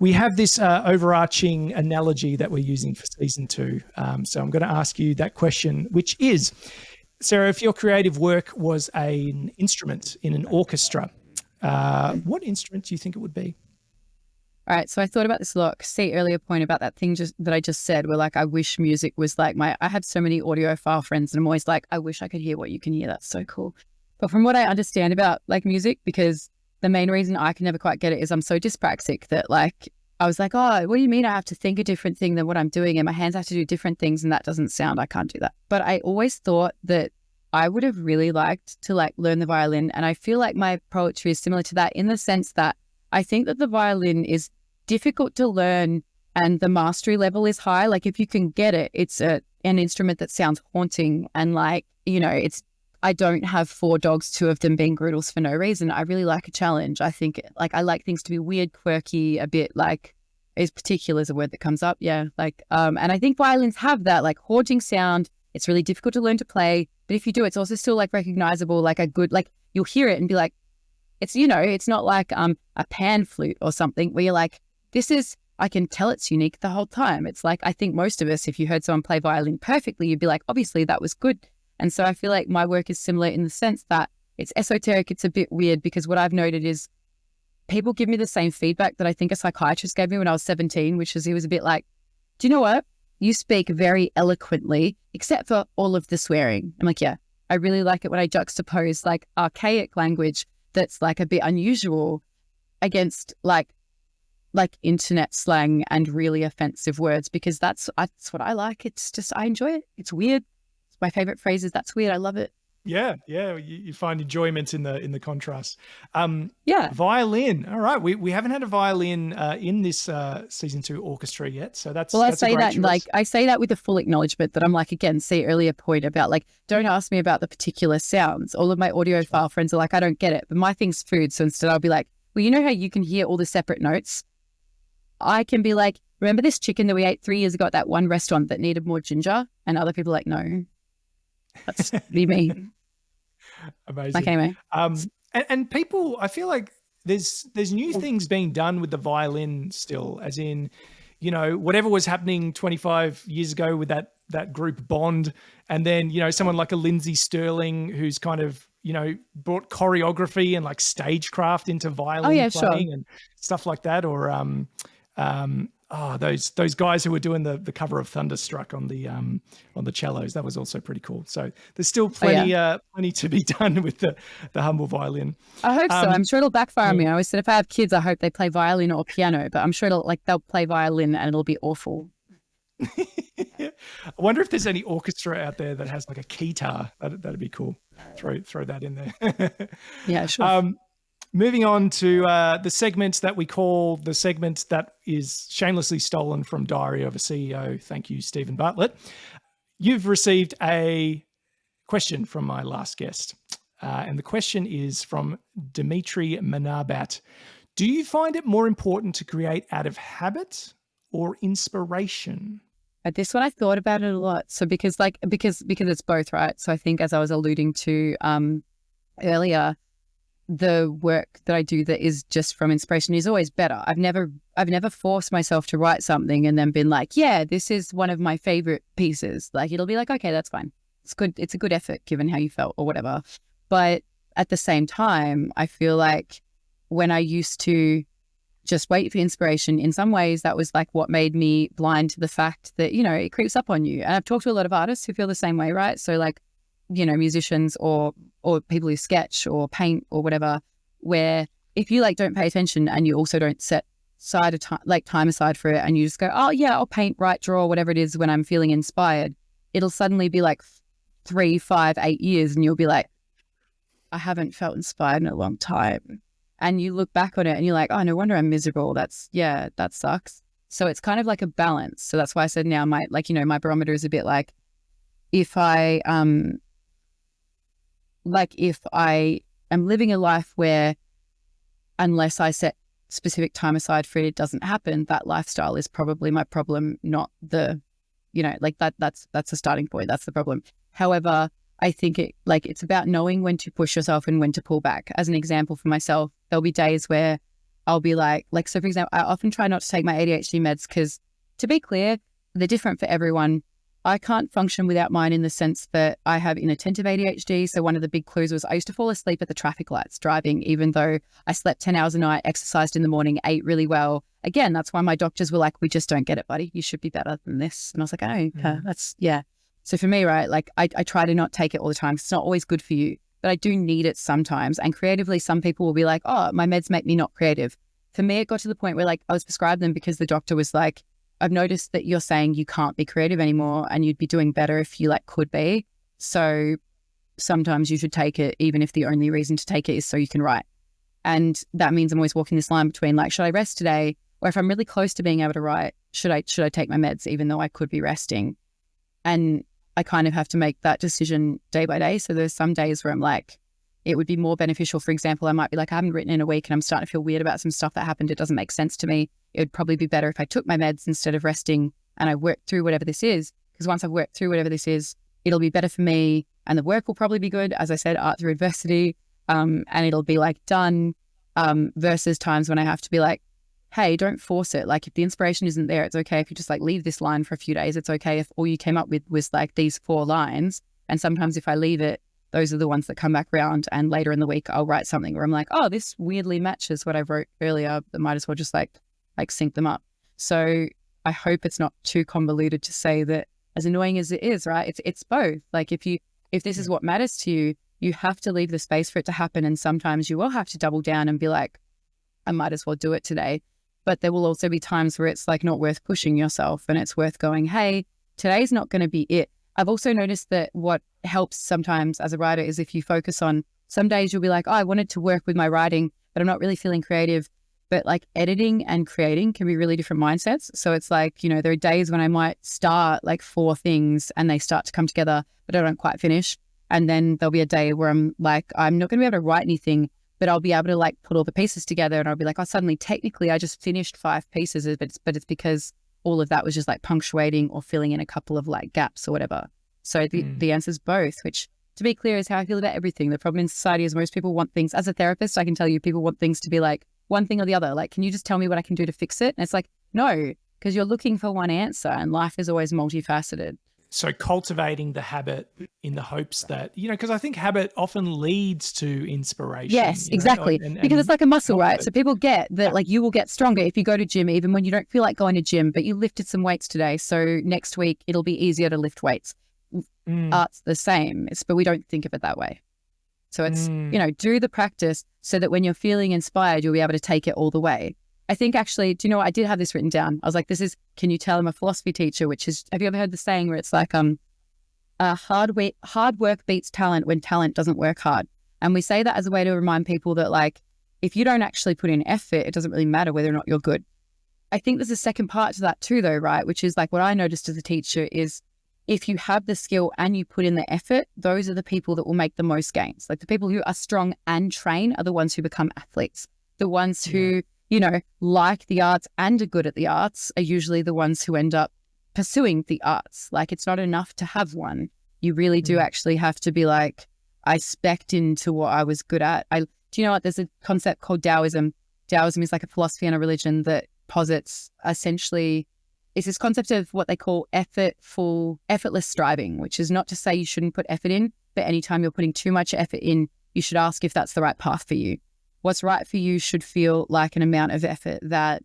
We have this overarching analogy that we're using for season 2. So I'm going to ask you that question, which is, Sarah, if your creative work was an instrument in an orchestra, what instrument do you think it would be? All right, so I thought about this a lot. See earlier point about that thing that I just said, where like I wish music was like I have so many audiophile friends, and I'm always like, I wish I could hear what you can hear. That's so cool. But from what I understand about like music, because the main reason I can never quite get it is I'm so dyspraxic that like I was like, oh, what do you mean I have to think a different thing than what I'm doing, and my hands have to do different things, and that doesn't sound, I can't do that. But I always thought that I would have really liked to like learn the violin, and I feel like my poetry is similar to that in the sense that I think that the violin is difficult to learn and the mastery level is high. Like if you can get it, it's an instrument that sounds haunting, and like, you know, I don't have 4 dogs, 2 of them being Groodles for no reason. I really like a challenge. I think like I like things to be weird, quirky, a bit like, is particular is a word that comes up. Yeah. Like, and I think violins have that like haunting sound. It's really difficult to learn to play, but if you do, it's also still like recognizable, like a good, like you'll hear it and be like, it's, you know, it's not like a pan flute or something where you're like, I can tell it's unique the whole time. It's like, I think most of us, if you heard someone play violin perfectly, you'd be like, obviously that was good. And so I feel like my work is similar in the sense that it's esoteric. It's a bit weird because what I've noted is people give me the same feedback that I think a psychiatrist gave me when I was 17, which is he was a bit like, do you know what? You speak very eloquently, except for all of the swearing. I'm like, yeah, I really like it when I juxtapose like archaic language that's like a bit unusual against like internet slang and really offensive words, because that's what I like. It's just, I enjoy it. It's weird. It's my favorite phrase is that's weird. I love it. Yeah. You find enjoyment in the contrast. Yeah. Violin. All right. We haven't had a violin in this season 2 orchestra yet. So that's I that's say a great that choice. like I say that with the full acknowledgement that I'm like, again, see earlier point about like, don't ask me about the particular sounds. All of my audiophile friends are like, I don't get it. But my thing's food. So instead I'll be like, well, you know how you can hear all the separate notes? I can be like, remember this chicken that we ate 3 years ago at that one restaurant that needed more ginger? And other people are like, no, that's be me. Amazing. Like anyway. And people, I feel like there's new things being done with the violin still, as in, you know, whatever was happening 25 years ago with that group Bond, and then, you know, someone like a Lindsay Sterling who's kind of, you know, brought choreography and like stagecraft into violin playing and stuff like that, or those guys who were doing the cover of Thunderstruck on the cellos. That was also pretty cool. So there's still plenty to be done with the humble violin. I hope so. I'm sure it'll backfire on me. I always said if I have kids, I hope they play violin or piano, but I'm sure they'll play violin and it'll be awful. I wonder if there's any orchestra out there that has like a keytar. That'd be cool. Throw that in there. Yeah, sure. Moving on to the segment that we call the segment that is shamelessly stolen from Diary of a CEO. Thank you, Stephen Bartlett. You've received a question from my last guest. And the question is from Dimitri Manabat. Do you find it more important to create out of habit or inspiration? At this one, I thought about it a lot. So because it's both, right? So I think as I was alluding to earlier, the work that I do that is just from inspiration is always better. I've never forced myself to write something and then been like, yeah, this is one of my favorite pieces. Like it'll be like, okay, that's fine. It's good. It's a good effort given how you felt or whatever. But at the same time, I feel like when I used to just wait for inspiration, in some ways that was like what made me blind to the fact that, you know, it creeps up on you. And I've talked to a lot of artists who feel the same way, right? So like musicians or people who sketch or paint or whatever, where if you like don't pay attention and you also don't set side of time aside for it, and you just go, oh yeah, I'll paint, write, draw, whatever it is when I'm feeling inspired, it'll suddenly be like 3, 5, 8 years, and you'll be like, I haven't felt inspired in a long time. And you look back on it and you're like, oh, no wonder I'm miserable. That sucks. So it's kind of like a balance. So that's why I said now my barometer is a bit like, if I am living a life where unless I set specific time aside for it, it doesn't happen, that lifestyle is probably my problem, not the, that's the starting point. That's the problem. However, I think it's about knowing when to push yourself and when to pull back. As an example for myself, there'll be days where I'll be so for example, I often try not to take my ADHD meds because, to be clear, they're different for everyone. I can't function without mine in the sense that I have inattentive ADHD. So one of the big clues was I used to fall asleep at the traffic lights driving, even though I slept 10 hours a night, exercised in the morning, ate really well. Again, that's why my doctors were like, we just don't get it, buddy. You should be better than this. And I was like, oh, So for me, right, I try to not take it all the time. It's not always good for you, but I do need it sometimes. And creatively, some people will be like, oh, my meds make me not creative. For me, it got to the point where I was prescribed them because the doctor was like, I've noticed that you're saying you can't be creative anymore and you'd be doing better if you could be. So sometimes you should take it, even if the only reason to take it is so you can write. And that means I'm always walking this line between should I rest today? Or if I'm really close to being able to write, should I take my meds even though I could be resting? And I kind of have to make that decision day by day. So there's some days where I'm like, it would be more beneficial. For example, I might be like, I haven't written in a week and I'm starting to feel weird about some stuff that happened. It doesn't make sense to me. It would probably be better if I took my meds instead of resting and I worked through whatever this is. Because once I've worked through whatever this is, it'll be better for me and the work will probably be good. As I said, art through adversity, and it'll be done, versus times when I have to be like, hey, don't force it. If the inspiration isn't there, it's okay if you just leave this line for a few days. It's okay if all you came up with was these 4 lines. And sometimes if I leave it, those are the ones that come back around. And later in the week, I'll write something where I'm like, oh, this weirdly matches what I wrote earlier. I might as well just sync them up. So I hope it's not too convoluted to say that, as annoying as it is, right? It's both. If this is what matters to you, you have to leave the space for it to happen. And sometimes you will have to double down and be like, I might as well do it today. But there will also be times where it's not worth pushing yourself and it's worth going, hey, today's not going to be it. I've also noticed that what helps sometimes as a writer is if you focus on some days you'll be like, oh, I wanted to work with my writing, but I'm not really feeling creative. But editing and creating can be really different mindsets. So it's there are days when I might start 4 things and they start to come together, but I don't quite finish. And then there'll be a day where I'm I'm not going to be able to write anything, but I'll be able to put all the pieces together and I'll be oh, suddenly technically I just finished 5 pieces, but it's because all of that was just punctuating or filling in a couple of gaps or whatever. So the answer is both, which to be clear is how I feel about everything. The problem in society is most people want things. As a therapist, I can tell you people want things to be one thing or the other. Can you just tell me what I can do to fix it? And it's no, because you're looking for one answer and life is always multifaceted. So cultivating the habit in the hopes that, because I think habit often leads to inspiration. Yes, exactly. Because it's like a muscle, right? So people get that you will get stronger if you go to gym, even when you don't feel like going to gym, but you lifted some weights today. So next week it'll be easier to lift weights. Art's the same, but we don't think of it that way. So it's, do the practice so that when you're feeling inspired, you'll be able to take it all the way. I think actually, do you know what? I did have this written down. I was can you tell I'm a philosophy teacher, which is, have you ever heard the saying where it's hard work beats talent when talent doesn't work hard. And we say that as a way to remind people that if you don't actually put in effort, it doesn't really matter whether or not you're good. I think there's a second part to that too though, right? Which is what I noticed as a teacher is if you have the skill and you put in the effort, those are the people that will make the most gains. The people who are strong and train are the ones who become athletes. The ones who, like the arts and are good at the arts are usually the ones who end up pursuing the arts. It's not enough to have one. You really do actually have to be I spec'd into what I was good at. Do you know what? There's a concept called Taoism. Taoism is a philosophy and a religion that posits essentially, it's this concept of what they call effortless striving, which is not to say you shouldn't put effort in, but anytime you're putting too much effort in, you should ask if that's the right path for you. What's right for you should feel like an amount of effort that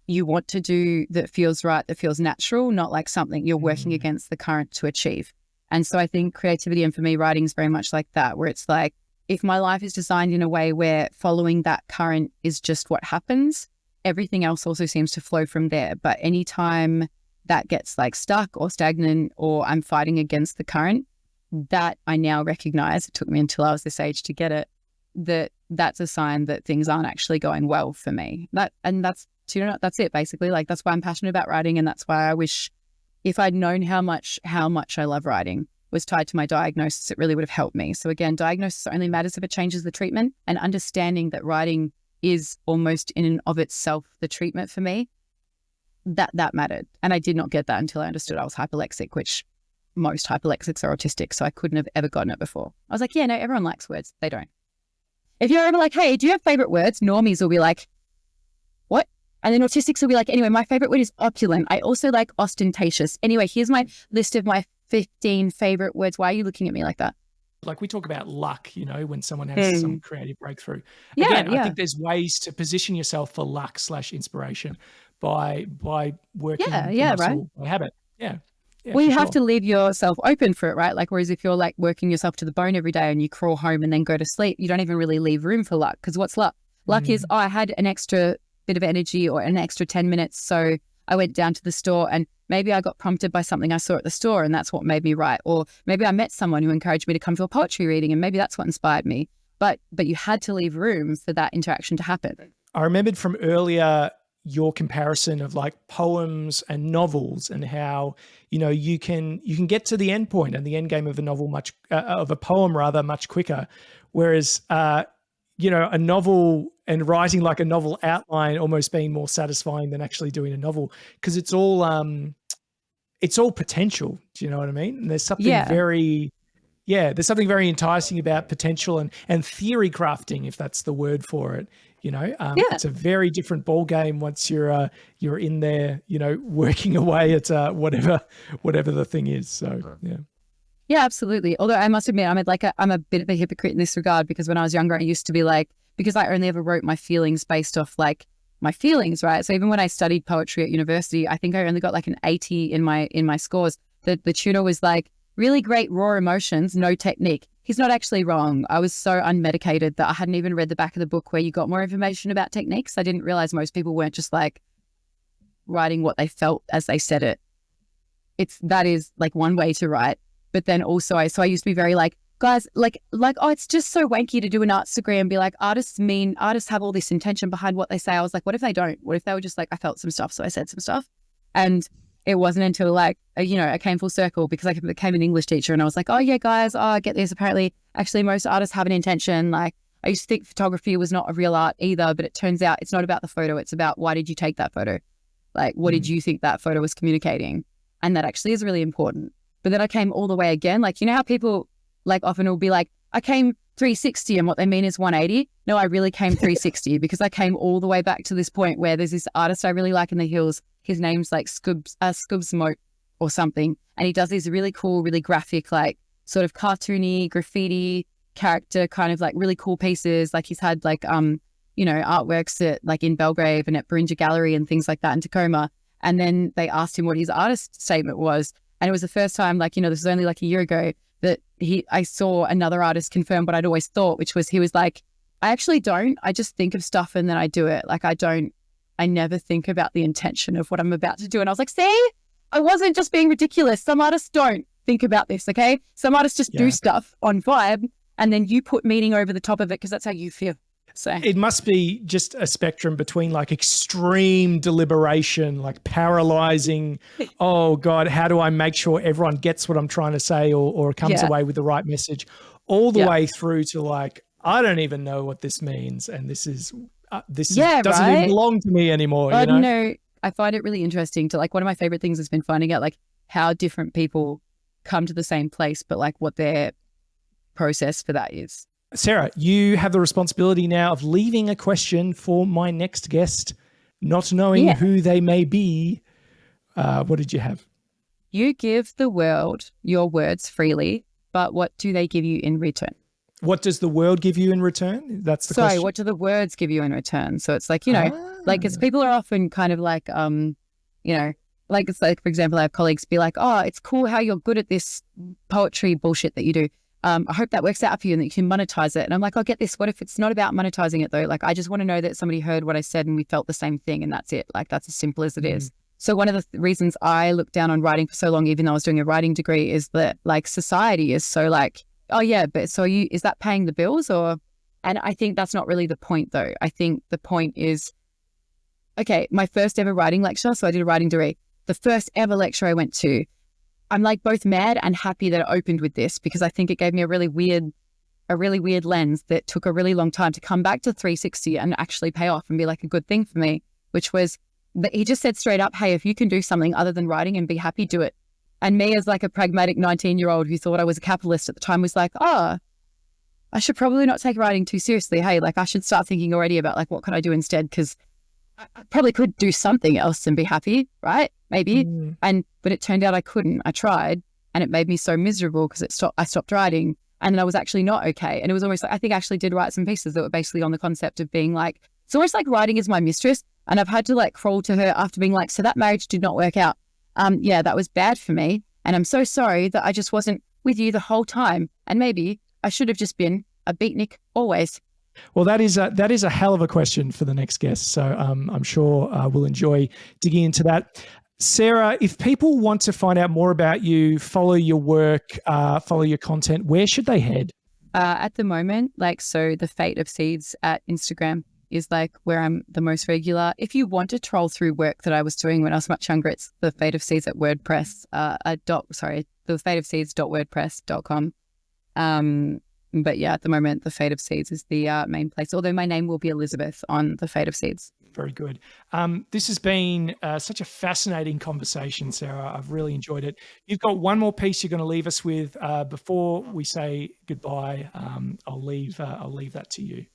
you want to do, that feels right, that feels natural, not something you're working against the current to achieve. And so I think creativity, and for me, writing is very much like that, where it's like, if my life is designed in a way where following that current is just what happens, everything else also seems to flow from there. But anytime that gets like stuck or stagnant, or I'm fighting against the current, that I now recognize, it took me until I was this age to get it, that's a sign that things aren't actually going well for me. That's it basically. Like, that's why I'm passionate about writing. And that's why I wish, if I'd known how much I love writing was tied to my diagnosis, it really would have helped me. So again, diagnosis only matters if it changes the treatment, and understanding that writing is almost in and of itself the treatment for me, that mattered. And I did not get that until I understood I was hyperlexic, which most hyperlexics are autistic. So I couldn't have ever gotten it before. I was like, yeah, no, everyone likes words. They don't. If you're ever like, hey, do you have favorite words? Normies will be like, what? And then autistics will be like, anyway, my favorite word is opulent. I also like ostentatious. Anyway, here's my list of my 15 favorite words. Why are you looking at me like that? Like, we talk about luck, when someone has some creative breakthrough. Yeah, Again, I think there's ways to position yourself for luck / inspiration by working muscle, by habit. Yeah. Well, you have to leave yourself open for it, right? Like, whereas if you're like working yourself to the bone every day and you crawl home and then go to sleep, you don't even really leave room for luck. Because what's luck? Luck is, I had an extra bit of energy or an extra 10 minutes. So I went down to the store and maybe I got prompted by something I saw at the store and that's what made me write. Or maybe I met someone who encouraged me to come to a poetry reading and maybe that's what inspired me. But you had to leave room for that interaction to happen. I remembered from earlier your comparison of like poems and novels, and how, you can get to the end point and the end game of a novel of a poem much quicker. Whereas, a novel and writing like a novel outline almost being more satisfying than actually doing a novel, because it's all potential. Do you know what I mean? And there's something there's something very enticing about potential and theory crafting, if that's the word for it. It's a very different ball game once you're in there, working away at whatever the thing is. So yeah. Yeah, absolutely. Although I must admit, I'm a bit of a hypocrite in this regard, because when I was younger, I used to be like, because I only ever wrote my feelings based off like my feelings, right? So even when I studied poetry at university, I think I only got like an 80 in my scores. The tutor was like, really great raw emotions, no technique. He's not actually wrong. I was so unmedicated that I hadn't even read the back of the book where you got more information about techniques. I didn't realize most people weren't just like writing what they felt as they said it. That is like one way to write. But then also I used to be very like, guys, like, oh, it's just so wanky to do an arts degree and be like, artists have all this intention behind what they say. I was like, what if they don't? What if they were just like, I felt some stuff, so I said some stuff. And it wasn't until like, I came full circle because I became an English teacher and I was like, oh yeah, guys, I get this. Apparently, actually, most artists have an intention. Like, I used to think photography was not a real art either, but it turns out it's not about the photo. It's about, why did you take that photo? Like, what did you think that photo was communicating? And that actually is really important. But then I came all the way again. Like, you know how people like often will be like, I came 360 and what they mean is 180. No, I really came 360 because I came all the way back to this point where there's this artist I really like in the hills. His name's like Scubs Moat or something. And he does these really cool, really graphic, like sort of cartoony, graffiti character kind of like really cool pieces. Like he's had like, artworks at like in Belgrave and at Barinja Gallery and things like that in Tacoma. And then they asked him what his artist statement was. And it was the first time, like, this was only like a year ago, that I saw another artist confirm what I'd always thought, which was, he was like, I actually don't. I just think of stuff and then I do it. Like, I never think about the intention of what I'm about to do. And I was like, see, I wasn't just being ridiculous. Some artists don't think about this, okay? Some artists just do stuff on vibe and then you put meaning over the top of it because that's how you feel. So it must be just a spectrum between like extreme deliberation, like paralyzing, oh God, how do I make sure everyone gets what I'm trying to say or comes away with the right message, all the way through to like, I don't even know what this means. And this doesn't even belong to me anymore. I find it really interesting to like, one of my favorite things has been finding out like how different people come to the same place, but like what their process for that is. Sarah, you have the responsibility now of leaving a question for my next guest, not knowing who they may be. What did you have? You give the world your words freely, but what do they give you in return? What does the world give you in return? That's the question. What do the words give you in return? So it's like, like, because people are often kind of like, like, it's like, for example, I have colleagues be like, oh, it's cool how you're good at this poetry bullshit that you do. I hope that works out for you and that you can monetize it. And I'm like, I'll get this. What if it's not about monetizing it though? Like, I just want to know that somebody heard what I said and we felt the same thing, and that's it. Like, that's as simple as it is. So one of the reasons I looked down on writing for so long, even though I was doing a writing degree, is that like society is so like, oh yeah, but so is that paying the bills or, and I think that's not really the point though. I think the point is, okay, my first ever writing lecture. So I did a writing degree. The first ever lecture I went to, I'm like both mad and happy that it opened with this, because I think it gave me a really weird lens that took a really long time to come back to 360 and actually pay off and be like a good thing for me, which was that he just said straight up, hey, if you can do something other than writing and be happy, do it. And me as like a pragmatic 19-year-old who thought I was a capitalist at the time was like, oh, I should probably not take writing too seriously. Hey, like I should start thinking already about like, what could I do instead? Because I probably could do something else and be happy, right? Maybe. But it turned out I couldn't. I tried and it made me so miserable because I stopped writing, and then I was actually not okay. And it was almost like, I think I actually did write some pieces that were basically on the concept of being like, it's almost like writing is my mistress. And I've had to like crawl to her after being like, so that marriage did not work out. Yeah, that was bad for me. And I'm so sorry that I just wasn't with you the whole time. And maybe I should have just been a beatnik always. Well, that is a hell of a question for the next guest. So I'm sure we'll enjoy digging into that. Sarah, if people want to find out more about you, follow your work, follow your content, where should they head? At the moment, like, so the Fate of Seeds at Instagram is like where I'm the most regular. If you want to troll through work that I was doing when I was much younger, it's the Fate of Seeds at WordPress, the Fate of Seeds.wordpress.com. But yeah, at the moment, the Fate of Seeds is the main place, although my name will be Elizabeth on the Fate of Seeds. Very good. This has been such a fascinating conversation, Sarah. I've really enjoyed it. You've got one more piece you're going to leave us with before we say goodbye. I'll leave that to you.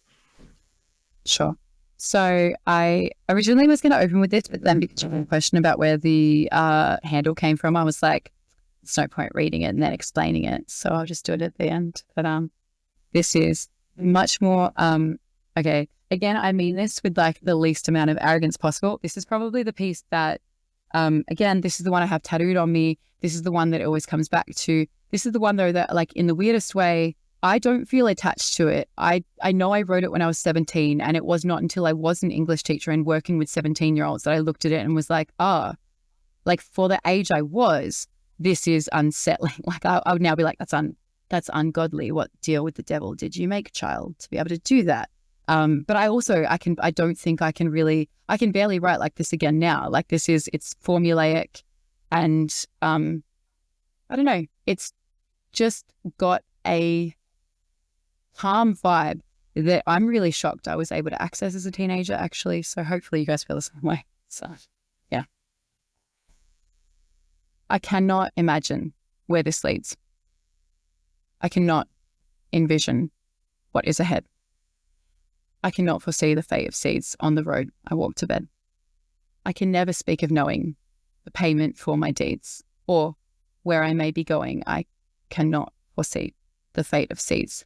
Sure. So I originally was going to open with this, but then because of the question about where the handle came from, I was like, there's no point reading it and then explaining it. So I'll just do it at the end. But this is much more, okay. Again, I mean this with like the least amount of arrogance possible. This is probably the piece that, again, this is the one I have tattooed on me. This is the one that it always comes back to. This is the one though that, like, in the weirdest way, I don't feel attached to it. I know I wrote it when I was 17, and it was not until I was an English teacher and working with 17-year-olds that I looked at it and was like, like for the age I was, this is unsettling. Like I would now be like, that's ungodly. What deal with the devil did you make, child, to be able to do that? But I don't think I can barely write like this again now. Like it's formulaic and, I don't know, it's just got a calm vibe that I'm really shocked I was able to access as a teenager, actually. So hopefully you guys feel the same way. So yeah. I cannot imagine where this leads. I cannot envision what is ahead. I cannot foresee the fate of seeds on the road I walk to bed. I can never speak of knowing the payment for my deeds or where I may be going. I cannot foresee the fate of seeds.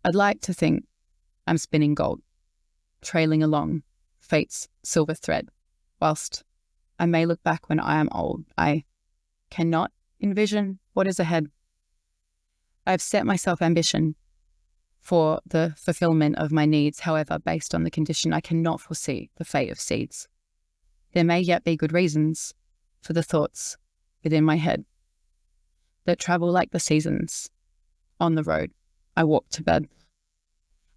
I'd like to think I'm spinning gold, trailing along fate's silver thread, whilst I may look back when I am old. I cannot envision what is ahead. I've set myself ambition for the fulfillment of my needs. However, based on the condition, I cannot foresee the fate of seeds. There may yet be good reasons for the thoughts within my head that travel like the seasons on the road I walk to bed.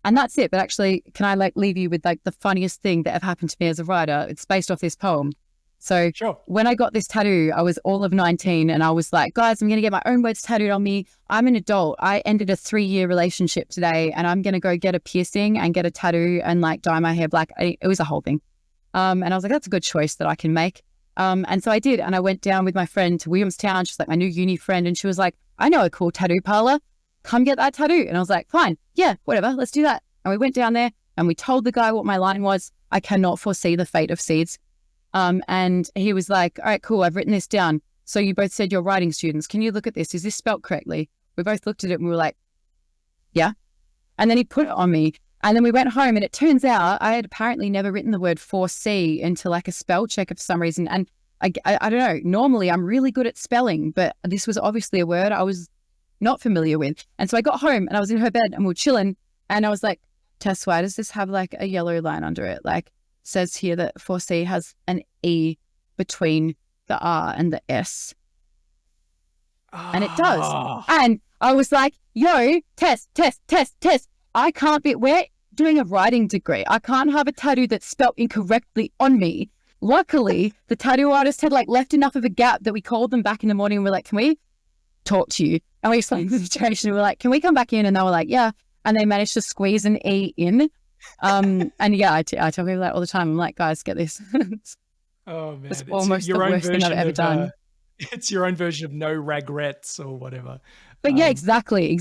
And that's it. But actually, can I like leave you with like the funniest thing that have happened to me as a writer? It's based off this poem. So sure. When I got this tattoo, I was all of 19 and I was like, guys, I'm going to get my own words tattooed on me. I'm an adult. I ended a 3-year relationship today and I'm going to go get a piercing and get a tattoo and like dye my hair black. It was a whole thing. And I was like, that's a good choice that I can make. And so I did. And I went down with my friend to Williamstown. She's like my new uni friend. And she was like, I know a cool tattoo parlor. Come get that tattoo. And I was like, fine. Yeah, whatever. Let's do that. And we went down there and we told the guy what my line was. I cannot foresee the fate of seeds. And he was like, all right, cool. I've written this down. So you both said you're writing students. Can you look at this? Is this spelt correctly? We both looked at it and we were like, yeah. And then he put it on me. And then we went home and it turns out I had apparently never written the word foresee into like a spell checker for some reason. And I don't know. Normally, I'm really good at spelling, but this was obviously a word I was not familiar with. And so I got home and I was in her bed and we were chilling. And I was like, Tess, why does this have like a yellow line under it? Like, says here that 4C has an E between the R and the S. And it does. And I was like, yo, Tess. I can't be, we're doing a writing degree. I can't have a tattoo that's spelt incorrectly on me. Luckily, the tattoo artist had like left enough of a gap that we called them back in the morning and we're like, can we talk to you? And we explained the situation. We were like, can we come back in? And they were like, yeah. And they managed to squeeze an E in. And yeah, I tell people that all the time. I'm like, guys, get this. Oh man, it's almost the worst thing I've ever done. It's your own version of no regrets or whatever. But yeah, exactly.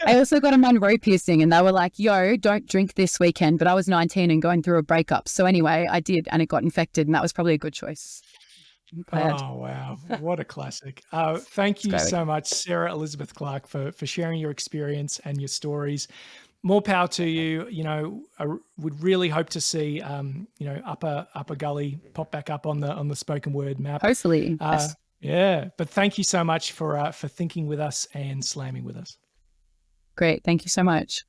I also got a Monroe piercing and they were like, yo, don't drink this weekend. But I was 19 and going through a breakup. So anyway, I did and it got infected and that was probably a good choice. Oh, wow. What a classic. Thank you so much, Sarah Elizabeth Clark, for sharing your experience and your stories. More power to you. You know, I would really hope to see, you know, Upper Gully pop back up on the spoken word map. Hopefully. Yes. Yeah. But thank you so much for thinking with us and slamming with us. Great. Thank you so much.